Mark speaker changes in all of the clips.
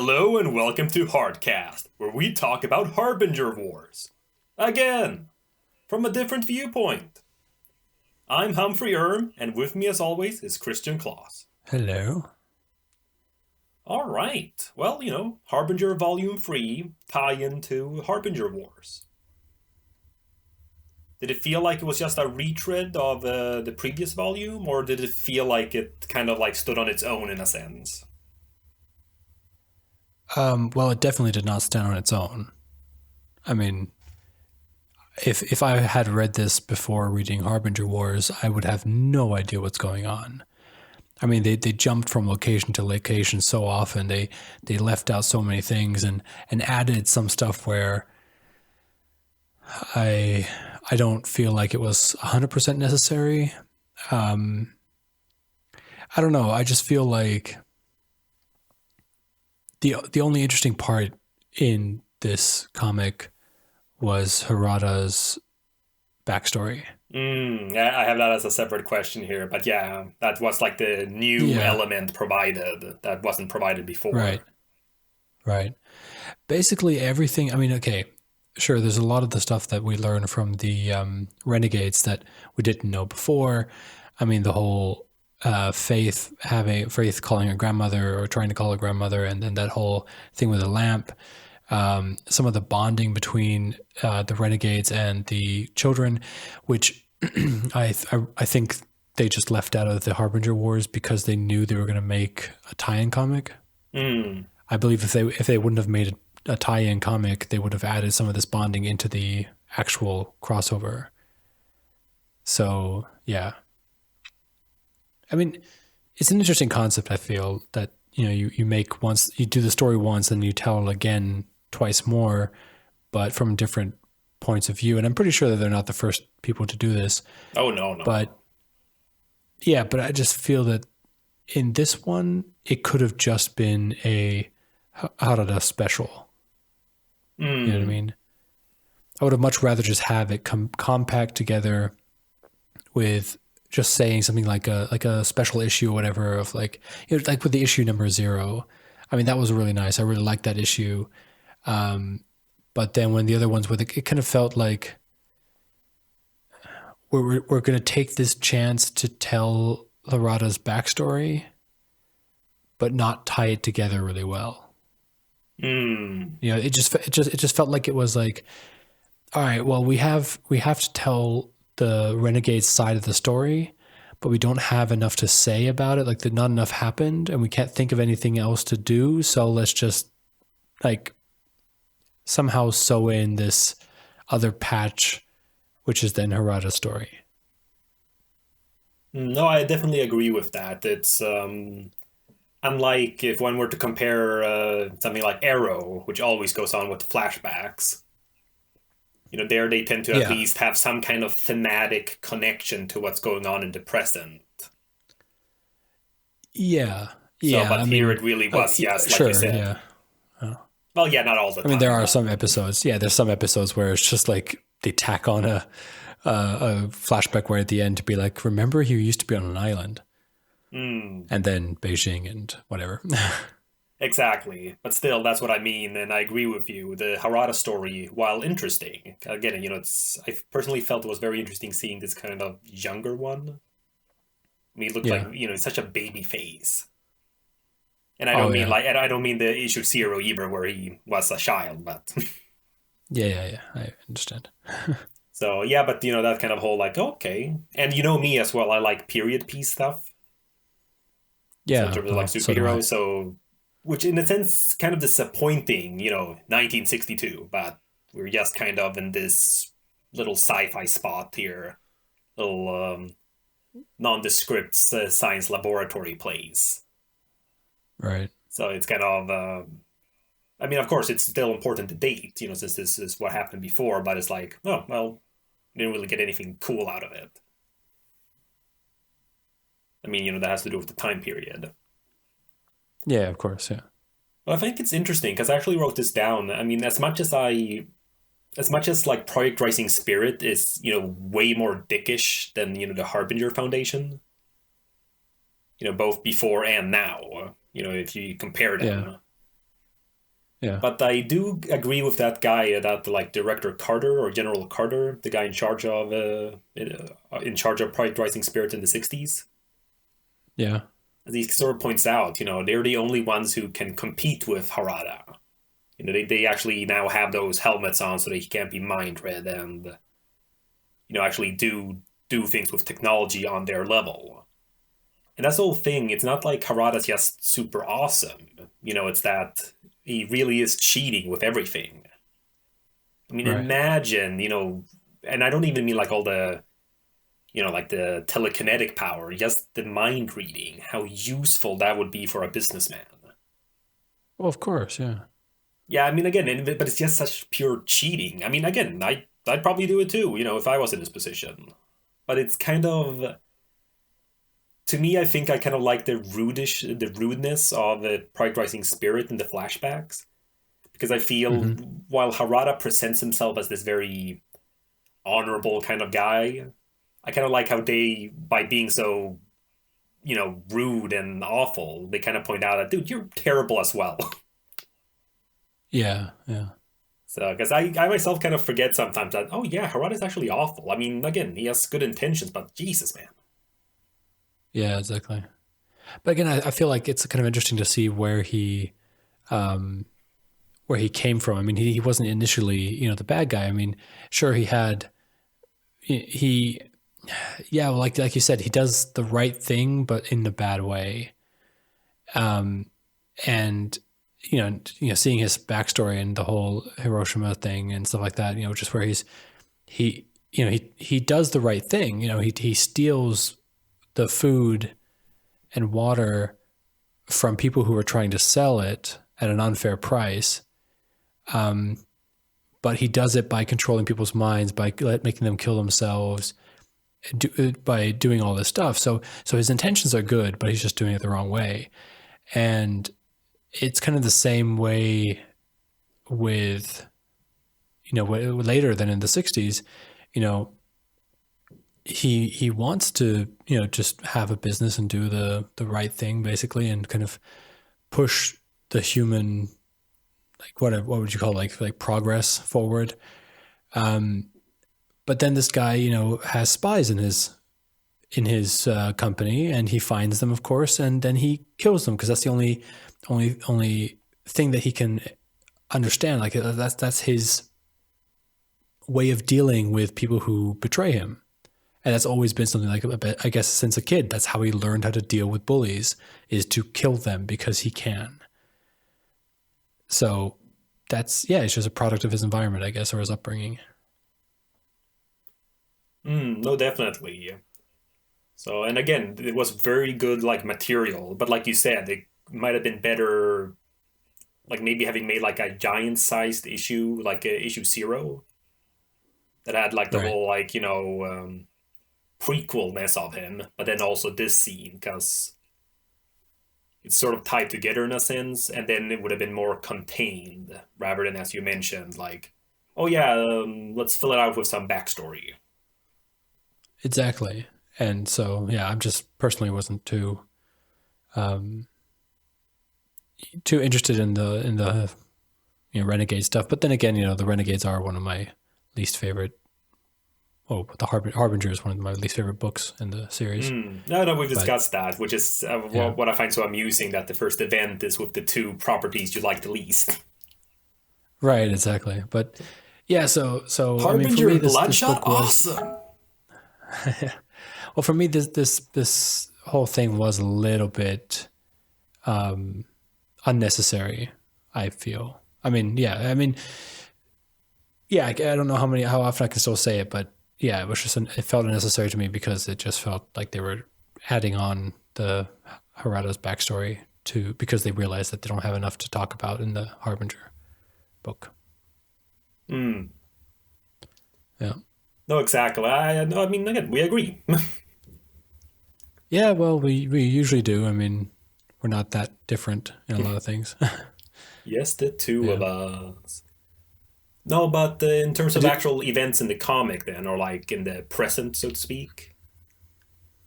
Speaker 1: Hello and welcome to Hardcast, where we talk about Harbinger Wars. Again, from a different viewpoint. I'm Humphrey Erm, and with me as always is Christian Claus.
Speaker 2: Hello.
Speaker 1: Alright, well, Harbinger Volume 3, tie-in to Harbinger Wars. Did it feel like it was just a retread of the previous volume, or did it feel like it kind of like stood on its own in a sense?
Speaker 2: Well, it definitely did not stand on its own. I mean, if I had read this before reading Harbinger Wars, I would have no idea what's going on. I mean, they jumped from location to location so often. They left out so many things and added some stuff where I don't feel like it was 100% necessary. I don't know. I just feel like the only interesting part in this comic was Harada's backstory.
Speaker 1: I have that as a separate question here, but yeah, that was like the new element provided that wasn't provided before.
Speaker 2: Right. Basically everything, I mean, okay, sure, there's a lot of the stuff that we learn from the Renegades that we didn't know before. I mean, the whole Faith calling her grandmother or trying to call her grandmother, and then that whole thing with the lamp. Some of the bonding between the Renegades and the children, which I think they just left out of the Harbinger Wars because they knew they were going to make a tie-in comic. I believe if they wouldn't have made a tie-in comic, they would have added some of this bonding into the actual crossover. So yeah, I mean, it's an interesting concept. I feel that you make once, you do the story once, and you tell it again twice more, but from different points of view. And I'm pretty sure that they're not the first people to do this.
Speaker 1: Oh no.
Speaker 2: But yeah, but I just feel that in this one, it could have just been a Harada special. You know what I mean? I would have much rather just have it compact together with just saying something like a special issue or whatever of like with the issue number 0. I mean, that was really nice. I really liked that issue. But then when the other ones with it kind of felt like we're going to take this chance to tell Harada's backstory, but not tie it together really well. It just felt like it was like, all right, well, we have to tell the Renegades side of the story, but we don't have enough to say about it. Like, not enough happened, and we can't think of anything else to do. So let's just like somehow sew in this other patch, which is then Harada's story.
Speaker 1: No, I definitely agree with that. It's unlike if one were to compare something like Arrow, which always goes on with flashbacks. There they tend to at least have some kind of thematic connection to what's going on in the present.
Speaker 2: Yeah.
Speaker 1: But here it really was, like you said.
Speaker 2: Yeah.
Speaker 1: Well, yeah, not all the time.
Speaker 2: I mean, there are some episodes. Yeah, there's some episodes where it's just like they tack on a flashback where at the end to be like, remember he used to be on an island, and then Beijing and whatever.
Speaker 1: Exactly, but still, that's what I mean, and I agree with you. The Harada story, while interesting, again, I personally felt it was very interesting seeing this kind of younger one. I mean, it looked like such a baby face. And I don't mean I don't mean the issue 0 either, where he was a child, but
Speaker 2: yeah, I understand.
Speaker 1: So yeah, but that kind of whole like, okay, and me as well, I like period piece stuff.
Speaker 2: Yeah,
Speaker 1: so in terms of like superheroes, so which in a sense kind of disappointing, 1962, but we're just kind of in this little sci-fi spot here, little nondescript science laboratory place.
Speaker 2: Right.
Speaker 1: So it's kind of, I mean, of course, it's still important to date, since this is what happened before, but it's like, oh, well, didn't really get anything cool out of it. I mean, that has to do with the time period.
Speaker 2: Yeah, of course, yeah.
Speaker 1: Well, I think it's interesting because I actually wrote this down. I mean, as much as like Project Rising Spirit is, way more dickish than, the Harbinger Foundation, both before and now, if you compare them.
Speaker 2: Yeah.
Speaker 1: But I do agree with that guy, that like Director Carter or General Carter, the guy in charge of Project Rising Spirit in the '60s.
Speaker 2: Yeah.
Speaker 1: As he sort of points out, they're the only ones who can compete with Harada. They actually now have those helmets on so that he can't be mind read and actually do things with technology on their level. And that's the whole thing. It's not like Harada's just super awesome. It's that he really is cheating with everything. I mean,
Speaker 2: Right.
Speaker 1: imagine, and I don't even mean like all the, like the telekinetic power, just the mind reading, how useful that would be for a businessman.
Speaker 2: Well, of course. Yeah.
Speaker 1: Yeah, I mean, again, but it's just such pure cheating. I mean, again, I'd probably do it too, if I was in this position. But it's kind of, to me, I think I kind of like the rudeness of the Project Rising Spirit in the flashbacks, because I feel
Speaker 2: Hmm.
Speaker 1: while Harada presents himself as this very honorable kind of guy, I kind of like how they, by being so, rude and awful, they kind of point out that, dude, you're terrible as well.
Speaker 2: Yeah. Yeah.
Speaker 1: So, because I myself kind of forget sometimes that, oh yeah, Harada's actually awful. I mean, again, he has good intentions, but Jesus, man.
Speaker 2: Yeah. Exactly. But again, I feel like it's kind of interesting to see um, where he came from. I mean, he wasn't initially, the bad guy. I mean, sure, he yeah, well, like you said, he does the right thing, but in the bad way. Um, and seeing his backstory and the whole Hiroshima thing and stuff like that, just where he, he does the right thing. He steals the food and water from people who are trying to sell it at an unfair price. But he does it by controlling people's minds, by making them kill themselves, by doing all this stuff. So his intentions are good, but he's just doing it the wrong way. And it's kind of the same way with, later than in the '60s, you know, he wants to, just have a business and do the right thing basically, and kind of push the human, like what would you call it? like progress forward. But then this guy, has spies in his company, and he finds them, of course, and then he kills them because that's the only thing that he can understand. Like that's his way of dealing with people who betray him, and that's always been something like a bit, I guess, since a kid. That's how he learned how to deal with bullies, is to kill them because he can. So that's, yeah, it's just a product of his environment, I guess, or his upbringing.
Speaker 1: No, definitely. So, and again, it was very good, like material, but like you said, it might have been better, like maybe having made like a giant-sized issue, like issue 0, that had like the
Speaker 2: Right.
Speaker 1: whole like prequelness of him, but then also this scene because it's sort of tied together in a sense, and then it would have been more contained rather than, as you mentioned, like, oh yeah, let's fill it out with some backstory.
Speaker 2: Exactly. And so, yeah, I'm just personally wasn't um, too interested in the renegade stuff. But then again, the renegades are one of my least favorite. Oh, the Harbinger is one of my least favorite books in the series.
Speaker 1: No, no, we've
Speaker 2: But
Speaker 1: discussed that, which is
Speaker 2: yeah,
Speaker 1: what I find so amusing, that the first event is with the two properties you like the least.
Speaker 2: right, exactly. But yeah, so I mean, for
Speaker 1: Harbinger
Speaker 2: me,
Speaker 1: and
Speaker 2: this
Speaker 1: Bloodshot,
Speaker 2: book was,
Speaker 1: awesome.
Speaker 2: well, for me, this whole thing was a little bit unnecessary. I feel. I mean, yeah. I mean, yeah. I don't know how often I can still say it, but yeah, it was just it felt unnecessary to me because it just felt like they were adding on the Harada's backstory to, because they realized that they don't have enough to talk about in the Harbinger book.
Speaker 1: Mm.
Speaker 2: Yeah.
Speaker 1: No, exactly. No, I mean, again, we agree.
Speaker 2: Yeah. Well, we usually do. I mean, we're not that different in a lot of things.
Speaker 1: Yes, the two of
Speaker 2: Yeah.
Speaker 1: us. No, but in terms of
Speaker 2: Did,
Speaker 1: actual events in the comic, then, or like in the present, so to speak.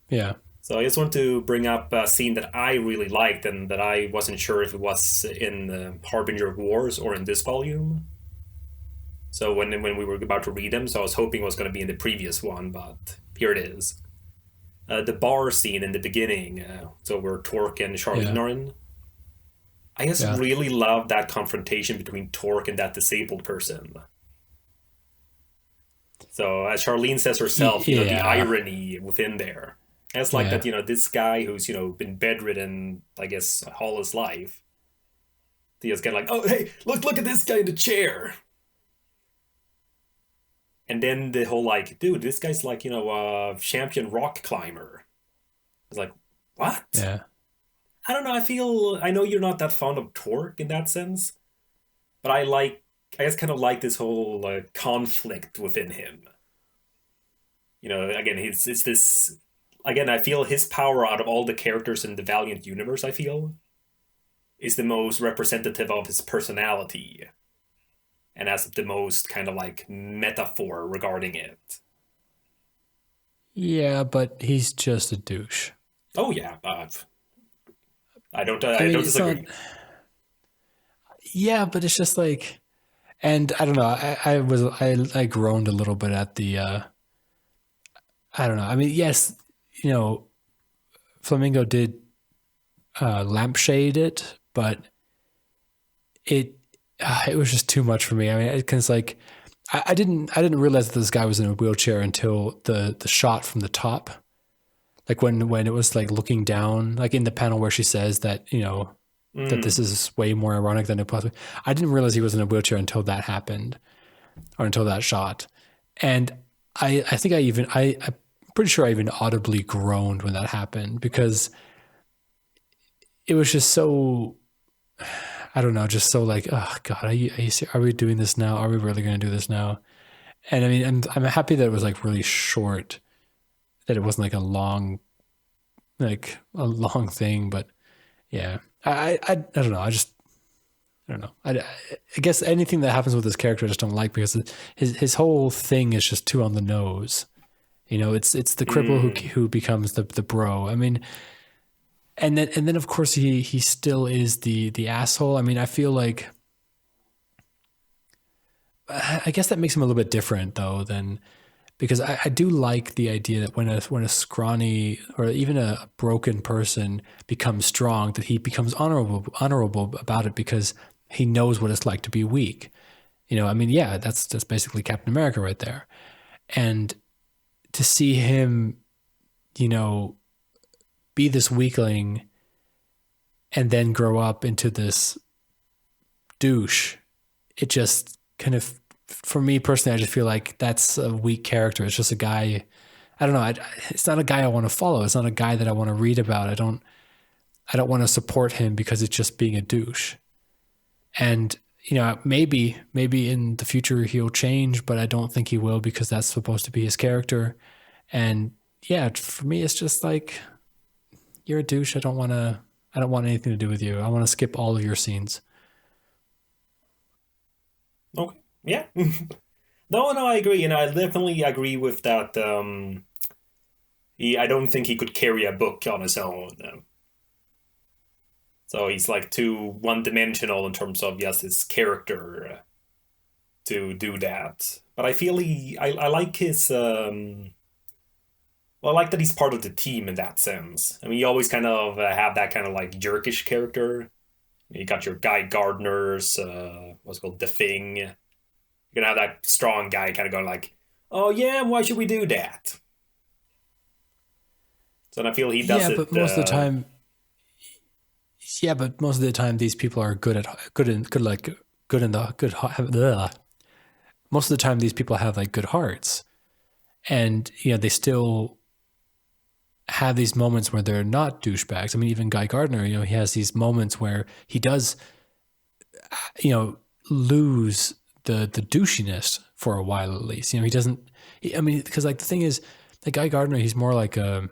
Speaker 2: yeah.
Speaker 1: So I just want to bring up a scene that I really liked and that I wasn't sure if it was in Harbinger of Wars or in this volume. So when we were about to read them, so I was hoping it was going to be in the previous one, but here it is. The bar scene in the beginning, so where Torque and Charlene
Speaker 2: Yeah.
Speaker 1: are in. I just
Speaker 2: Yeah.
Speaker 1: really love that confrontation between Torque and that disabled person. So as Charlene says herself, the
Speaker 2: Yeah.
Speaker 1: irony within there. And it's like
Speaker 2: Yeah.
Speaker 1: that, this guy who's, been bedridden, I guess, all his life. He just get like, oh, hey, look at this guy in the chair. And then the whole like, dude, this guy's like, a champion rock climber. It's like, what?
Speaker 2: Yeah.
Speaker 1: I don't know. I know you're not that fond of Torque in that sense, but I just kind of like this whole conflict within him. Again, it's this. Again, I feel his power out of all the characters in the Valiant universe, I feel, is the most representative of his personality and has the most kind of like metaphor regarding it.
Speaker 2: Yeah, but he's just a douche.
Speaker 1: Oh yeah,
Speaker 2: I
Speaker 1: I
Speaker 2: mean,
Speaker 1: don't
Speaker 2: it's not.
Speaker 1: disagree.
Speaker 2: Yeah, but it's just like, and I don't know. I groaned a little bit at the. I don't know. I mean, yes, you know, Flamingo did lampshade it, but it it was just too much for me. I mean, because like I didn't realize that this guy was in a wheelchair until the shot from the top, like when it was like looking down, like in the panel where she says that that this
Speaker 1: Mm.
Speaker 2: is way more ironic than it possibly. I didn't realize he was in a wheelchair until that happened, or until that shot, and I think I'm pretty sure I even audibly groaned when that happened because it was just so, I don't know, just so like, oh God, are we doing this now? Are we really going to do this now? And I mean, I'm happy that it was like really short, that it wasn't like a long thing. But yeah, I don't know. I don't know. I guess anything that happens with this character I just don't like because his whole thing is just too on the nose. It's the cripple
Speaker 1: Mm.
Speaker 2: who becomes the bro. I mean, and then of course he still is the asshole. I mean, I feel like I guess that makes him a little bit different though than, because I do like the idea that when a scrawny or even a broken person becomes strong, that he becomes honorable about it because he knows what it's like to be weak. I mean, yeah, that's basically Captain America right there. And to see him, you know, be this weakling and then grow up into this douche, it just kind of, for me personally, I just feel like that's a weak character. It's just a guy. I don't know. It's not a guy I want to follow. It's not a guy that I want to read about. I don't want to support him because it's just being a douche. And maybe in the future he'll change, but I don't think he will because that's supposed to be his character. And yeah, for me, it's just like, you're a douche. I don't want anything to do with you. I want to skip all of your scenes.
Speaker 1: Okay. Yeah. No, I agree. I definitely agree with that. I don't think he could carry a book on his own. So he's like too one-dimensional in terms of just his character to do that. But I feel I like his. Well, I like that he's part of the team in that sense. I mean, you always kind of have that kind of like jerkish character. You got your Guy Gardner's, what's it called, The Thing. You're gonna have that strong guy kind of going like, "Oh yeah, why should we do that?" So I feel he does
Speaker 2: Yeah,
Speaker 1: it.
Speaker 2: but most of the time, these people are good in the good. Ugh. Most of the time, these people have like good hearts, and they still have these moments where they're not douchebags. I mean, even Guy Gardner, he has these moments where he does, lose the douchiness for a while at least. He doesn't. I mean, because like the thing is, the Guy Gardner, he's more like a,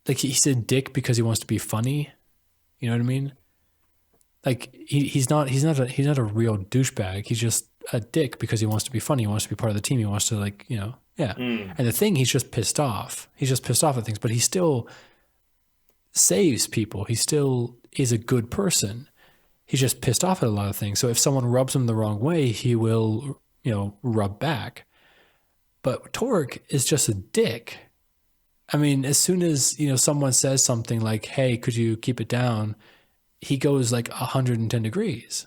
Speaker 2: like he's a dick because he wants to be funny. You know what I mean? Like he's not a real douchebag. He's just a dick because he wants to be funny. He wants to be part of the team. He wants to Yeah.
Speaker 1: Mm.
Speaker 2: And the thing, he's just pissed off. He's just pissed off at things, but he still saves people. He still is a good person. He's just pissed off at a lot of things. So if someone rubs him the wrong way, he will, rub back. But Torque is just a dick. I mean, as soon as, someone says something like, hey, could you keep it down? He goes like 110 degrees.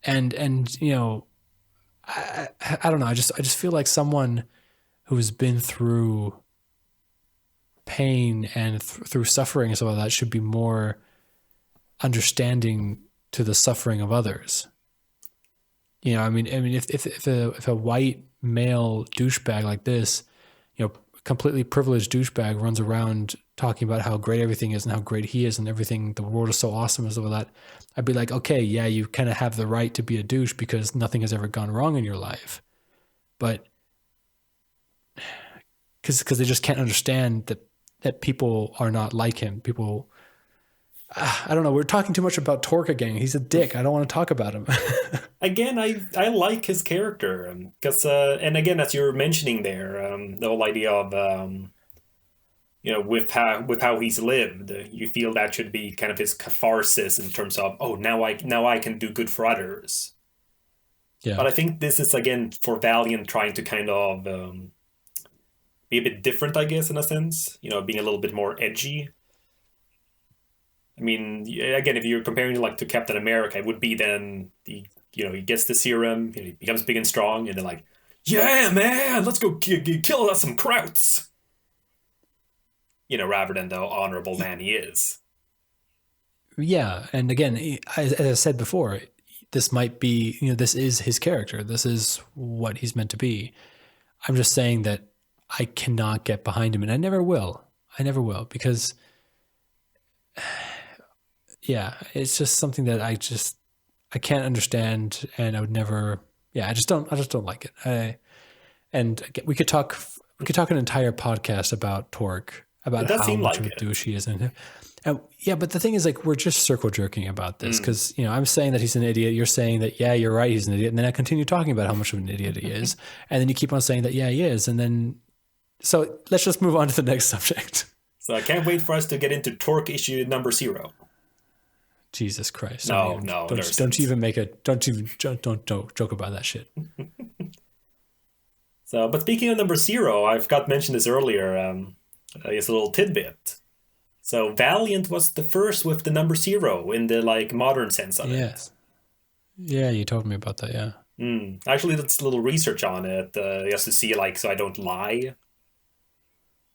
Speaker 2: And I don't know. I just feel like someone who's been through pain and through suffering and stuff like that should be more understanding to the suffering of others. I mean, if a white male douchebag like this, completely privileged douchebag runs around talking about how great everything is and how great he is and everything, the world is so awesome and stuff like that, I'd be like, okay, yeah, you kind of have the right to be a douche because nothing has ever gone wrong in your life. But because they just can't understand that people are not like him. People, I don't know. We're talking too much about Torque again. He's a dick. I don't want to talk about him.
Speaker 1: Again, I like his character because and again, as you were mentioning there, the whole idea of with how he's lived, you feel that should be kind of his catharsis in terms of, oh, now I can do good for others.
Speaker 2: Yeah.
Speaker 1: But I think this is again for Valiant trying to kind of be a bit different, I guess, in a sense. Being a little bit more edgy. I mean, again, if you're comparing like to Captain America, it would be then he gets the serum, he becomes big and strong, and they're like, yeah, man, let's go kill us some Krauts. Rather than the honorable man he is.
Speaker 2: Yeah, and again, as I said before, this might be, this is his character. This is what he's meant to be. I'm just saying that I cannot get behind him, and I never will. Because yeah, it's just something that I can't understand, and I would never. Yeah, I just don't like it. And we could talk an entire podcast about Torque, about how much of a douche he is, and yeah, but the thing is, like, we're just circle jerking about this because I'm saying that he's an idiot. You're saying that you're right, he's an idiot, and then I continue talking about how much of an idiot he is, and then you keep on saying that he is, and then so let's just move on to the next subject.
Speaker 1: So I can't wait for us to get into Torque issue number 0.
Speaker 2: Jesus Christ!
Speaker 1: Don't
Speaker 2: joke about that shit.
Speaker 1: So, but speaking of number 0, I forgot to mention this earlier. It's a little tidbit. So Valiant was the first with the number 0 in the like modern sense of it.
Speaker 2: Yes. Yeah, you told me about that. Yeah.
Speaker 1: Actually, that's a little research on it, just to see so I don't lie.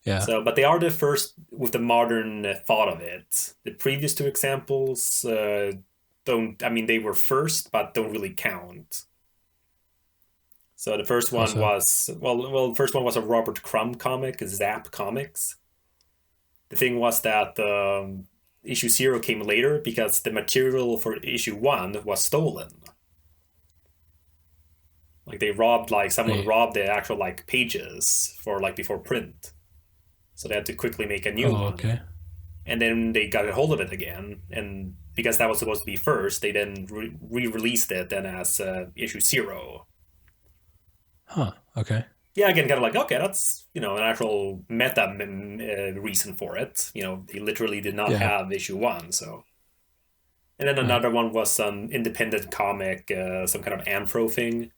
Speaker 2: Yeah.
Speaker 1: So, but they are the first with the modern thought of it. The previous 2 examples don't. I mean, they were first, but don't really count. So the first one was the first one was a Robert Crumb comic, Zap Comics. The thing was that issue 0 came later because the material for issue 1 was stolen. Like they robbed, someone robbed the actual pages for before print. So they had to quickly make a new one.
Speaker 2: Okay.
Speaker 1: And then they got a hold of it again, and because that was supposed to be first, they then re-released it then as issue 0.
Speaker 2: Huh. Okay.
Speaker 1: Yeah, again, kind of okay, that's an actual meta reason for it. They literally did not have issue 1, so. And then another one was some independent comic, some kind of Ampro thing,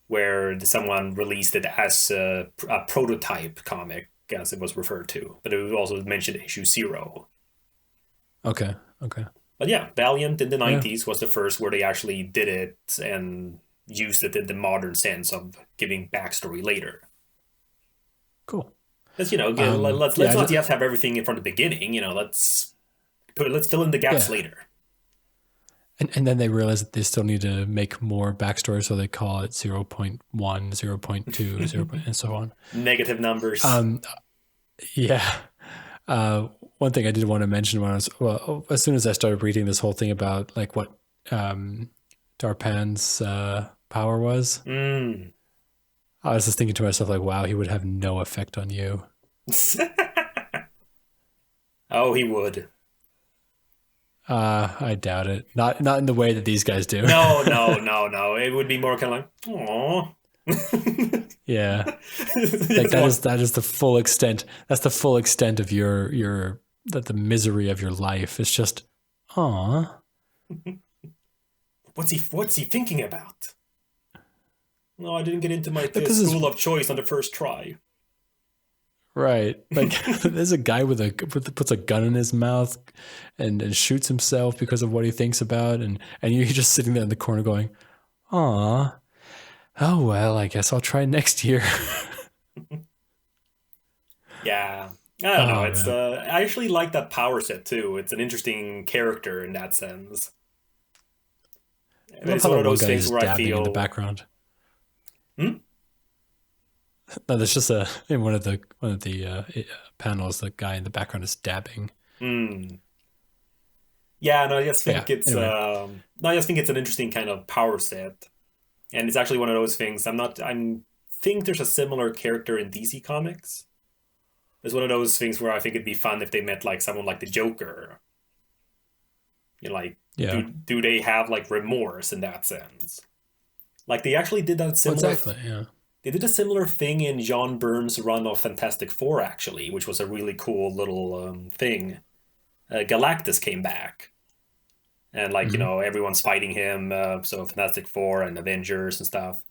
Speaker 1: where someone released it as a prototype comic, as it was referred to, but it was also mentioned issue 0.
Speaker 2: Okay.
Speaker 1: But yeah, Valiant in the 90s was the first where they actually did it and used it in the modern sense of giving backstory later.
Speaker 2: Cool.
Speaker 1: Let's let's not just have everything from the beginning. Let's fill in the gaps later.
Speaker 2: And then they realize that they still need to make more backstory, so they call it 0.1, 0.2, 0. And so on.
Speaker 1: Negative numbers.
Speaker 2: Yeah. One thing I did want to mention when as soon as I started reading this whole thing about what Darpan's power was, I was just thinking to myself, wow, he would have no effect on you.
Speaker 1: Oh, he would.
Speaker 2: I doubt it. Not in the way that these guys do.
Speaker 1: No. It would be more kind of aww.
Speaker 2: Yeah. Like
Speaker 1: It's
Speaker 2: that is the full extent. That's the full extent of your that the misery of your life. It's just, aw.
Speaker 1: what's he thinking about? No, I didn't get into my
Speaker 2: Like this is
Speaker 1: school of choice on the first try.
Speaker 2: right. Like there's a guy puts a gun in his mouth and shoots himself because of what he thinks about, and you're just sitting there in the corner going, aw. Oh well, I guess I'll try next year.
Speaker 1: Yeah. I don't know.
Speaker 2: Oh
Speaker 1: It's
Speaker 2: man.
Speaker 1: I actually like that power set too. It's an interesting character in that sense.
Speaker 2: I love
Speaker 1: It's
Speaker 2: how
Speaker 1: one
Speaker 2: the
Speaker 1: of
Speaker 2: one
Speaker 1: those
Speaker 2: guy is
Speaker 1: things
Speaker 2: just
Speaker 1: where I
Speaker 2: dabbing in the
Speaker 1: feel,
Speaker 2: background.
Speaker 1: hmm?
Speaker 2: No, there's just a in one of the panels, the guy in the background is dabbing.
Speaker 1: Hmm. Yeah, no, I just
Speaker 2: But yeah,
Speaker 1: think it's
Speaker 2: anyway.
Speaker 1: no, I just think it's an interesting kind of power set. And it's actually one of those things. I'm think there's a similar character in DC Comics. It's one of those things where I think it'd be fun if they met like someone like the Joker. You know, like
Speaker 2: Yeah.
Speaker 1: do they have like remorse in that sense? Like they actually did that
Speaker 2: Well,
Speaker 1: similar.
Speaker 2: exactly. Yeah.
Speaker 1: They did a similar thing in John Byrne's run of Fantastic Four, actually, which was a really cool little thing. Galactus came back, and like
Speaker 2: Hmm.
Speaker 1: everyone's fighting him. So Fantastic Four and Avengers and stuff,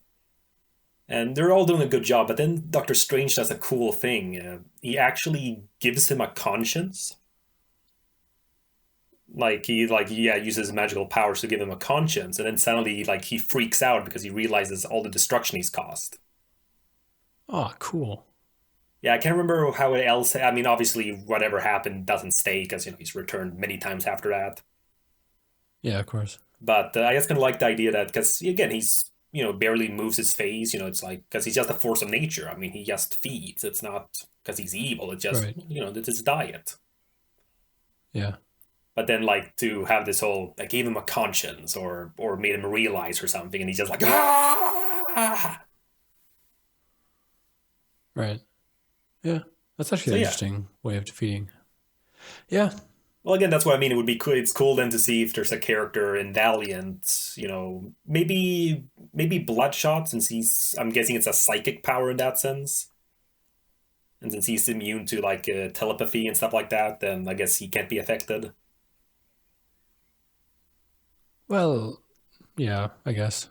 Speaker 1: and they're all doing a good job. But then Doctor Strange does a cool thing. He actually gives him a conscience. Like he yeah uses magical powers to give him a conscience, and then suddenly like he freaks out because he realizes all the destruction he's caused.
Speaker 2: Oh, cool.
Speaker 1: Yeah, I can't remember how it else. I mean, obviously, whatever happened doesn't stay because he's returned many times after that.
Speaker 2: Yeah, of course.
Speaker 1: But I just kind of like the idea that because again, he's barely moves his face. It's like because he's just a force of nature. I mean, he just feeds. It's not because he's evil. It's just
Speaker 2: Right.
Speaker 1: it's his diet.
Speaker 2: Yeah.
Speaker 1: But then like to have this whole like gave him a conscience or made him realize or something, and he's just like ah.
Speaker 2: Right. Yeah. That's actually
Speaker 1: So
Speaker 2: an
Speaker 1: yeah,
Speaker 2: interesting way of defeating. Yeah.
Speaker 1: well, again, that's what I mean. It would be cool. It's cool then to see if there's a character in Valiant, maybe Bloodshot, since I'm guessing it's a psychic power in that sense. And since he's immune to like telepathy and stuff like that, then I guess he can't be affected.
Speaker 2: Well, yeah, I guess.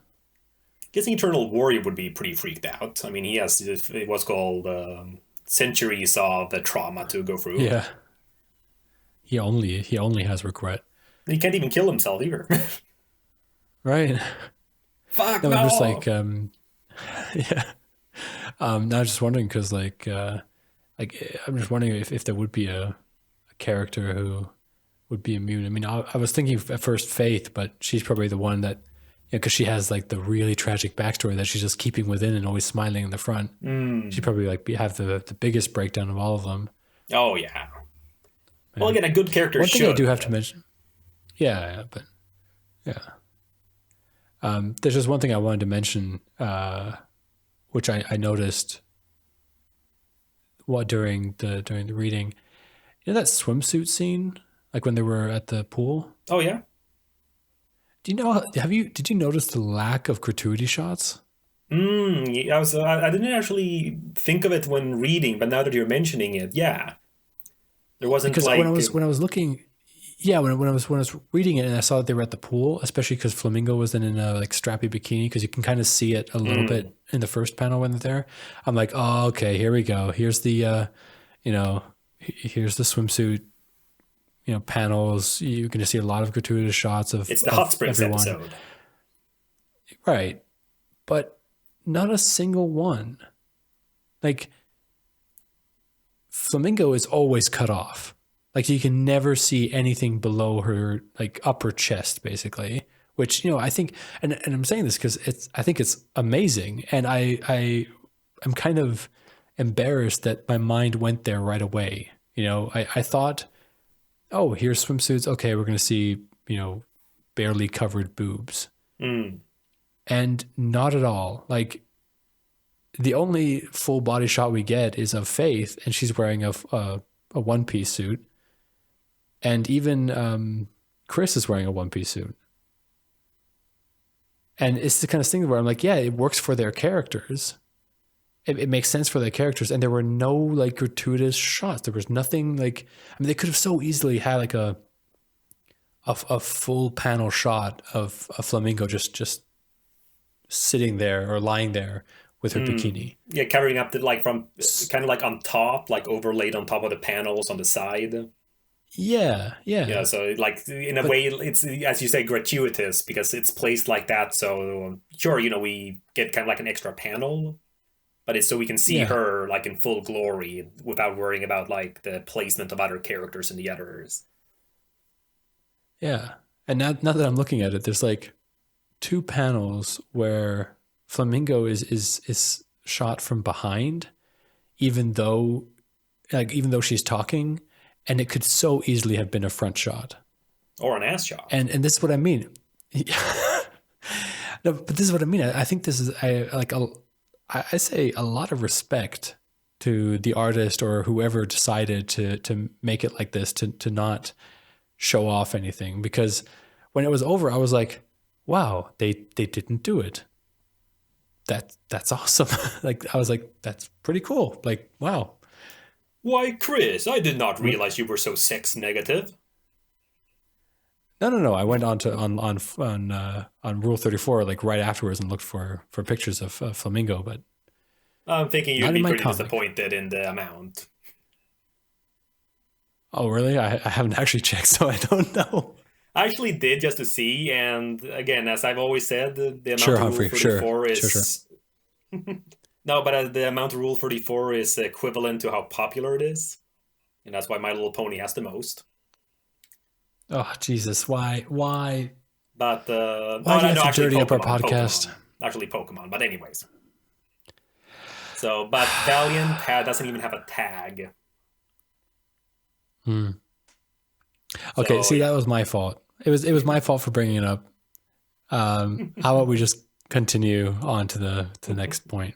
Speaker 1: Guessing Eternal Warrior would be pretty freaked out. I mean, he has what's called centuries of the trauma to go through.
Speaker 2: Yeah. He only has regret.
Speaker 1: He can't even kill himself either.
Speaker 2: Right.
Speaker 1: Fuck
Speaker 2: No, I'm just like,
Speaker 1: no!
Speaker 2: yeah. Now I'm just wondering because I'm just wondering if there would be a character who would be immune. I mean, I was thinking at first Faith, but she's probably the one that, because she has like the really tragic backstory that she's just keeping within and always smiling in the front. She'd
Speaker 1: Mm.
Speaker 2: probably have the biggest breakdown of all of them.
Speaker 1: Oh yeah. Well,
Speaker 2: Yeah.
Speaker 1: again, a good character
Speaker 2: One thing I do
Speaker 1: should.
Speaker 2: have to mention, yeah, but yeah, there's just one thing I wanted to mention, which I noticed during the reading. You know that swimsuit scene, like when they were at the pool.
Speaker 1: Oh yeah.
Speaker 2: Do you know? Did you notice the lack of gratuity shots?
Speaker 1: I was. I didn't actually think of it when reading, but now that you're mentioning it, yeah, there wasn't
Speaker 2: Because when I
Speaker 1: like.
Speaker 2: was when I was looking, yeah, when I was reading it and I saw that they were at the pool, especially because Flamingo was then in a like strappy bikini, because you can kind of see it a little
Speaker 1: Mm,
Speaker 2: bit in the first panel when they're there. I'm like, oh, okay, here we go. Here's the you know, here's the swimsuit, panels. You're going to see a lot of gratuitous shots of
Speaker 1: it's the hot springs
Speaker 2: everyone,
Speaker 1: episode.
Speaker 2: right? But not a single one. Like Flamingo is always cut off. Like you can never see anything below her like upper chest, basically. Which I think, and I'm saying this because I think it's amazing, and I'm kind of embarrassed that my mind went there right away. I thought, oh, here's swimsuits. Okay, we're gonna see barely covered boobs,
Speaker 1: Mm.
Speaker 2: and not at all. Like the only full body shot we get is of Faith, and she's wearing a one piece suit, and even Chris is wearing a one piece suit, And it's the kind of thing where I'm like, yeah, it works for their characters. It makes sense for their characters, and there were no like gratuitous shots. There was nothing like, I mean, they could have so easily had like a full panel shot of a flamingo just sitting there or lying there with her bikini.
Speaker 1: Yeah, carrying up the like from kind of like on top, like overlaid on top of the panels on the side.
Speaker 2: Yeah,
Speaker 1: Yeah,
Speaker 2: yeah,
Speaker 1: so like in a
Speaker 2: but
Speaker 1: way, it's as you say, gratuitous because it's placed like that. So sure, we get kind of like an extra panel, but it's so we can see
Speaker 2: yeah,
Speaker 1: her like in full glory without worrying about like the placement of other characters in the others.
Speaker 2: yeah. And now that I'm looking at it, there's like two panels where flamingo is shot from behind, even though she's talking, and it could so easily have been a front shot.
Speaker 1: Or an ass shot.
Speaker 2: And this is what I mean. No, but this is what I mean. I think this is I say a lot of respect to the artist or whoever decided to make it like this, to not show off anything, because when it was over, I was like, wow, they didn't do it. That's awesome. Like I was like, that's pretty cool. Like, wow.
Speaker 1: Why, Chris, I did not realize you were so sex negative.
Speaker 2: No. I went on Rule 34 like right afterwards and looked for pictures of flamingo, but
Speaker 1: I'm thinking you'd
Speaker 2: not in
Speaker 1: be
Speaker 2: my
Speaker 1: pretty
Speaker 2: comic.
Speaker 1: disappointed in the amount.
Speaker 2: Oh, really? I haven't actually checked, so I don't know.
Speaker 1: I actually did just to see, and again, as I've always said, the amount
Speaker 2: Sure,
Speaker 1: of Rule
Speaker 2: Humphrey.
Speaker 1: 34
Speaker 2: Sure.
Speaker 1: is no, but the amount of Rule 34 is equivalent to how popular it is, and that's why My Little Pony has the most.
Speaker 2: Oh, Jesus. Why?
Speaker 1: But
Speaker 2: Why do you have
Speaker 1: no,
Speaker 2: to
Speaker 1: actually,
Speaker 2: dirty up our
Speaker 1: Pokemon,
Speaker 2: podcast?
Speaker 1: actually Pokemon. But anyways, so but Valiant doesn't even have a tag.
Speaker 2: Hmm. Okay,
Speaker 1: So
Speaker 2: see, that
Speaker 1: yeah,
Speaker 2: was my fault. It was my fault for bringing it up. How about we just continue on to the next point?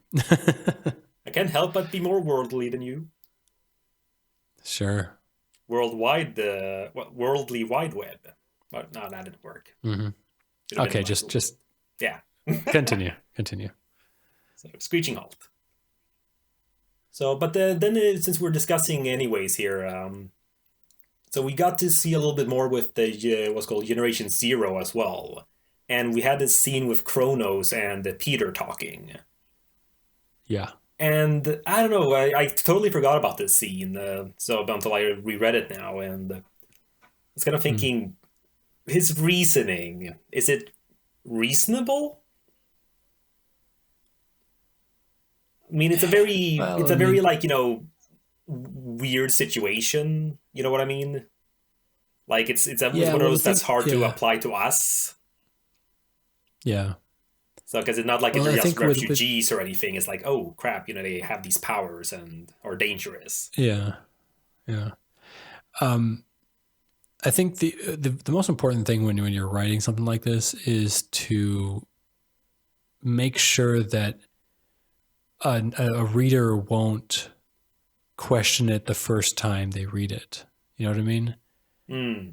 Speaker 1: I can't help but be more worldly than you.
Speaker 2: Sure.
Speaker 1: Worldwide, worldly wide web. But no, that didn't work.
Speaker 2: Hmm.
Speaker 1: Should have been
Speaker 2: Okay,
Speaker 1: in my rule.
Speaker 2: just
Speaker 1: Yeah.
Speaker 2: continue.
Speaker 1: So screeching halt. So, but then since we're discussing anyways here, so we got to see a little bit more with the what's called Generation Zero as well, and we had this scene with Kronos and Peter talking,
Speaker 2: Yeah.
Speaker 1: and I don't know, I totally forgot about this scene, so until I reread it now, and I was kind of
Speaker 2: Hmm.
Speaker 1: thinking, his reasoning, is it reasonable? I mean,
Speaker 2: Well,
Speaker 1: it's
Speaker 2: I
Speaker 1: a very
Speaker 2: mean,
Speaker 1: like weird situation. You know what I mean? Like it's
Speaker 2: yeah.
Speaker 1: one of
Speaker 2: Well, the
Speaker 1: those that's
Speaker 2: thing,
Speaker 1: hard to
Speaker 2: yeah,
Speaker 1: apply to us.
Speaker 2: yeah.
Speaker 1: So because it's not like
Speaker 2: Well,
Speaker 1: they're
Speaker 2: I
Speaker 1: just
Speaker 2: think with
Speaker 1: refugees or anything. It's like, oh crap, they have these powers and are dangerous.
Speaker 2: yeah, yeah. Um, I think the most important thing when you're writing something like this is to make sure that a reader won't question it the first time they read it. You know what I mean?
Speaker 1: Hmm.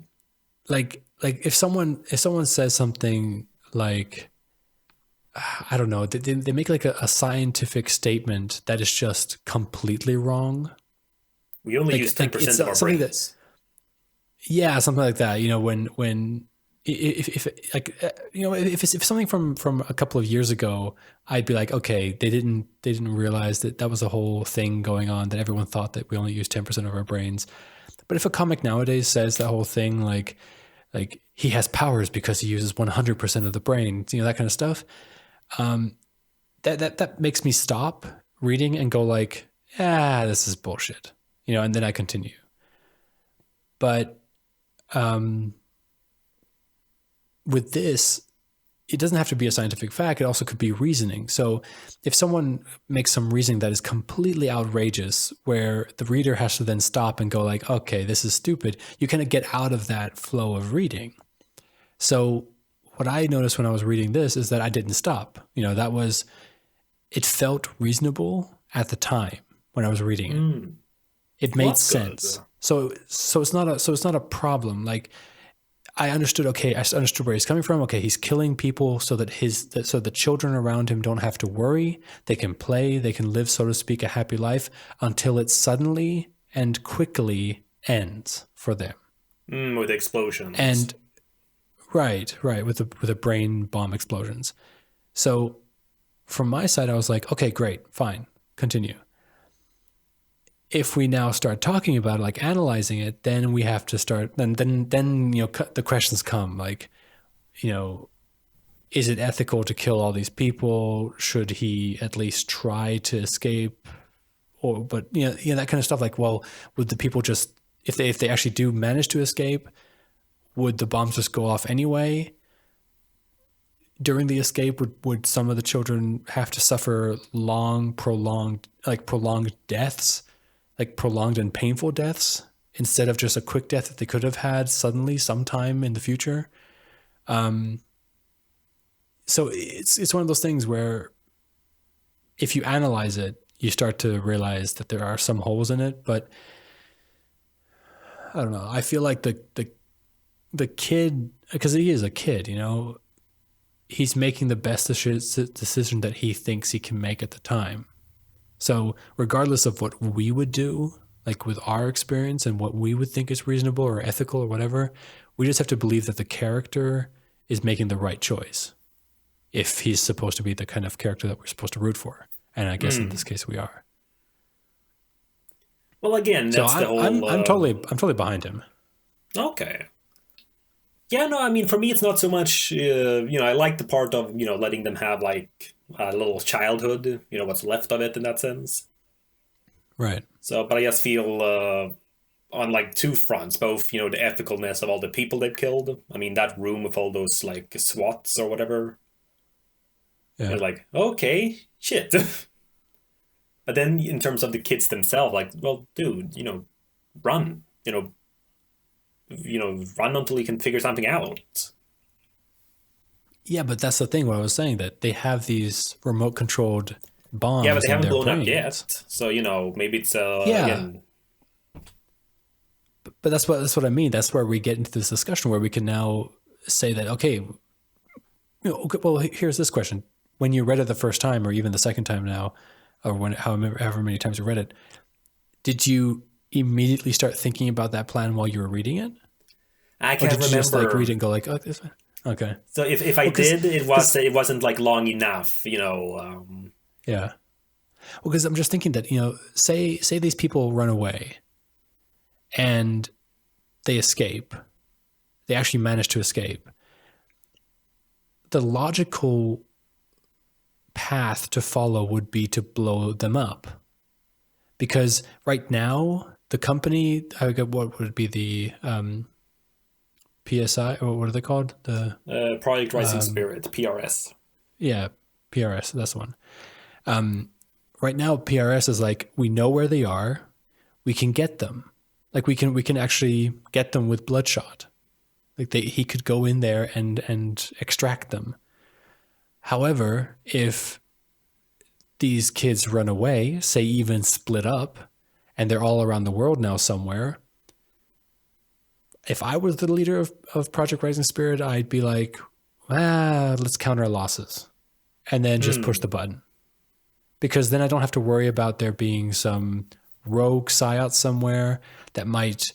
Speaker 2: Like if someone says something like, I don't know, they make like a scientific statement that is just completely wrong.
Speaker 1: We only use ten
Speaker 2: Like it's
Speaker 1: percent of our
Speaker 2: something that,
Speaker 1: brains.
Speaker 2: yeah, something like that. When if like if something from a couple of years ago, I'd be like, okay, they didn't realize that was a whole thing going on, that everyone thought that we only use 10% of our brains. But if a comic nowadays says that whole thing, like he has powers because he uses 100% of the brain, that kind of stuff, that makes me stop reading and go like, this is bullshit, and then I continue. But with this, it doesn't have to be a scientific fact. It also could be reasoning. So if someone makes some reasoning that is completely outrageous, where the reader has to then stop and go like, okay, this is stupid, you kind of get out of that flow of reading. So what I noticed when I was reading this is that I didn't stop. It felt reasonable at the time when I was reading it.
Speaker 1: Hmm.
Speaker 2: It
Speaker 1: Well,
Speaker 2: made
Speaker 1: that's good.
Speaker 2: sense. So it's not a problem. Like, I understood. Okay, I understood where he's coming from. Okay, he's killing people so that so the children around him don't have to worry. They can play. They can live, so to speak, a happy life until it suddenly and quickly ends for them.
Speaker 1: With explosions.
Speaker 2: And right, with the brain bomb explosions. So from my side, I was like, okay, great, fine, continue. If we now start talking about it, like analyzing it, then we have to start. Then the questions come like, is it ethical to kill all these people? Should he at least try to escape? But that kind of stuff. Like, well, would the people just if they actually do manage to escape, would the bombs just go off anyway? During the escape, would some of the children have to suffer prolonged deaths? Like prolonged and painful deaths instead of just a quick death that they could have had suddenly sometime in the future. So it's one of those things where if you analyze it, you start to realize that there are some holes in it. But I don't know. I feel like the kid, because he is a kid, he's making the best decision that he thinks he can make at the time. So regardless of what we would do, like with our experience and what we would think is reasonable or ethical or whatever, we just have to believe that the character is making the right choice if he's supposed to be the kind of character that we're supposed to root for. And I guess in this case we are.
Speaker 1: Well, again, that's the whole...
Speaker 2: I'm totally behind him.
Speaker 1: Okay. Yeah, no, I mean, for me, it's not so much, I like the part of, letting them have, like, a little childhood, what's left of it in that sense.
Speaker 2: Right.
Speaker 1: So, but I just feel on, like, two fronts, both, the ethicalness of all the people they've killed. I mean, that room with all those, like, SWATs or whatever.
Speaker 2: Yeah.
Speaker 1: They're like, okay, shit. But then in terms of the kids themselves, like, well, dude, run, run until you can figure something out.
Speaker 2: Yeah, but that's the thing. What I was saying, that they have these remote controlled bombs.
Speaker 1: Yeah, but they haven't blown
Speaker 2: brains.
Speaker 1: up yet. So maybe it's again.
Speaker 2: But that's what I mean. That's where we get into this discussion where we can now say that well, here's this question: when you read it the first time, or even the second time now, or however many times you read it, did you immediately start thinking about that plan while you were reading it?
Speaker 1: I can't remember.
Speaker 2: You just like read it and go like, oh, this one? Okay.
Speaker 1: So if I did, it wasn't like long enough,
Speaker 2: Yeah. Well, because I'm just thinking that, say these people run away and they escape. They actually manage to escape. The logical path to follow would be to blow them up. Because right now, the company, what would be the PSI, or what are they called? The
Speaker 1: Project Rising Spirit, PRS.
Speaker 2: Yeah, PRS, that's the one. Right now, PRS is like, we know where they are, we can get them. Like we can actually get them with Bloodshot. Like he could go in there and extract them. However, if these kids run away, say even split up, and they're all around the world now somewhere, if I was the leader of Project Rising Spirit, I'd be like, let's count our losses and then just push the button. Because then I don't have to worry about there being some rogue psyot somewhere that might,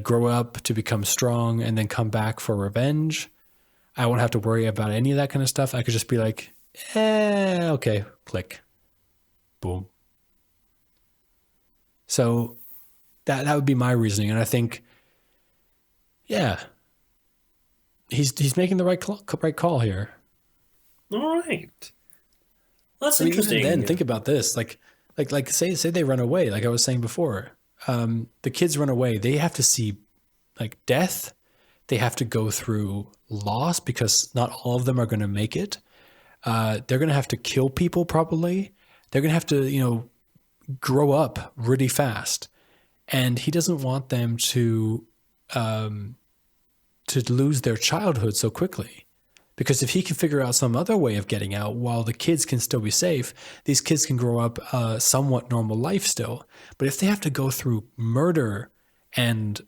Speaker 2: grow up to become strong and then come back for revenge. I won't have to worry about any of that kind of stuff. I could just be like, okay, click, boom. So that would be my reasoning. And I think, yeah, he's making the right call here.
Speaker 1: All right. That's interesting.
Speaker 2: Even then, think about this. Like say they run away. Like I was saying before, the kids run away. They have to see like death. They have to go through loss because not all of them are going to make it. They're going to have to kill people probably. They're going to have to, grow up really fast. And he doesn't want them to lose their childhood so quickly. Because if he can figure out some other way of getting out while the kids can still be safe, these kids can grow up somewhat normal life still. But if they have to go through murder and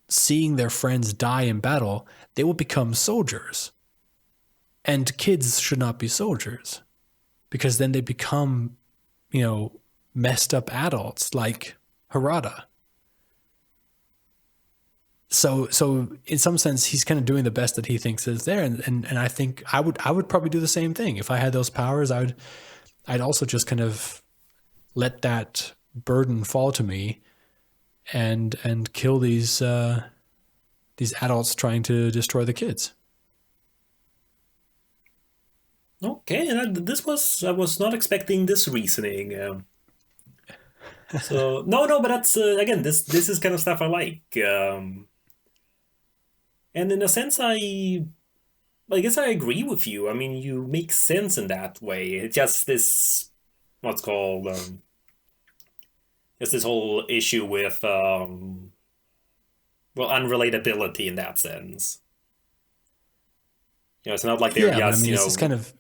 Speaker 2: seeing their friends die in battle, they will become soldiers. And kids should not be soldiers because then they become, messed up adults like Harada. So in some sense, he's kind of doing the best that he thinks is there, and I think I would probably do the same thing if I had those powers. I'd also just kind of let that burden fall to me, and kill these adults trying to destroy the kids.
Speaker 1: Okay, I was not expecting this reasoning. So no, but that's again, this is kind of stuff I like. And in a sense, I guess I agree with you. I mean, you make sense in that way. It's just this what's called just this whole issue with well, unrelatability in that sense. It's not like they're
Speaker 2: Yeah, but I
Speaker 1: just,
Speaker 2: mean, it's just kind of,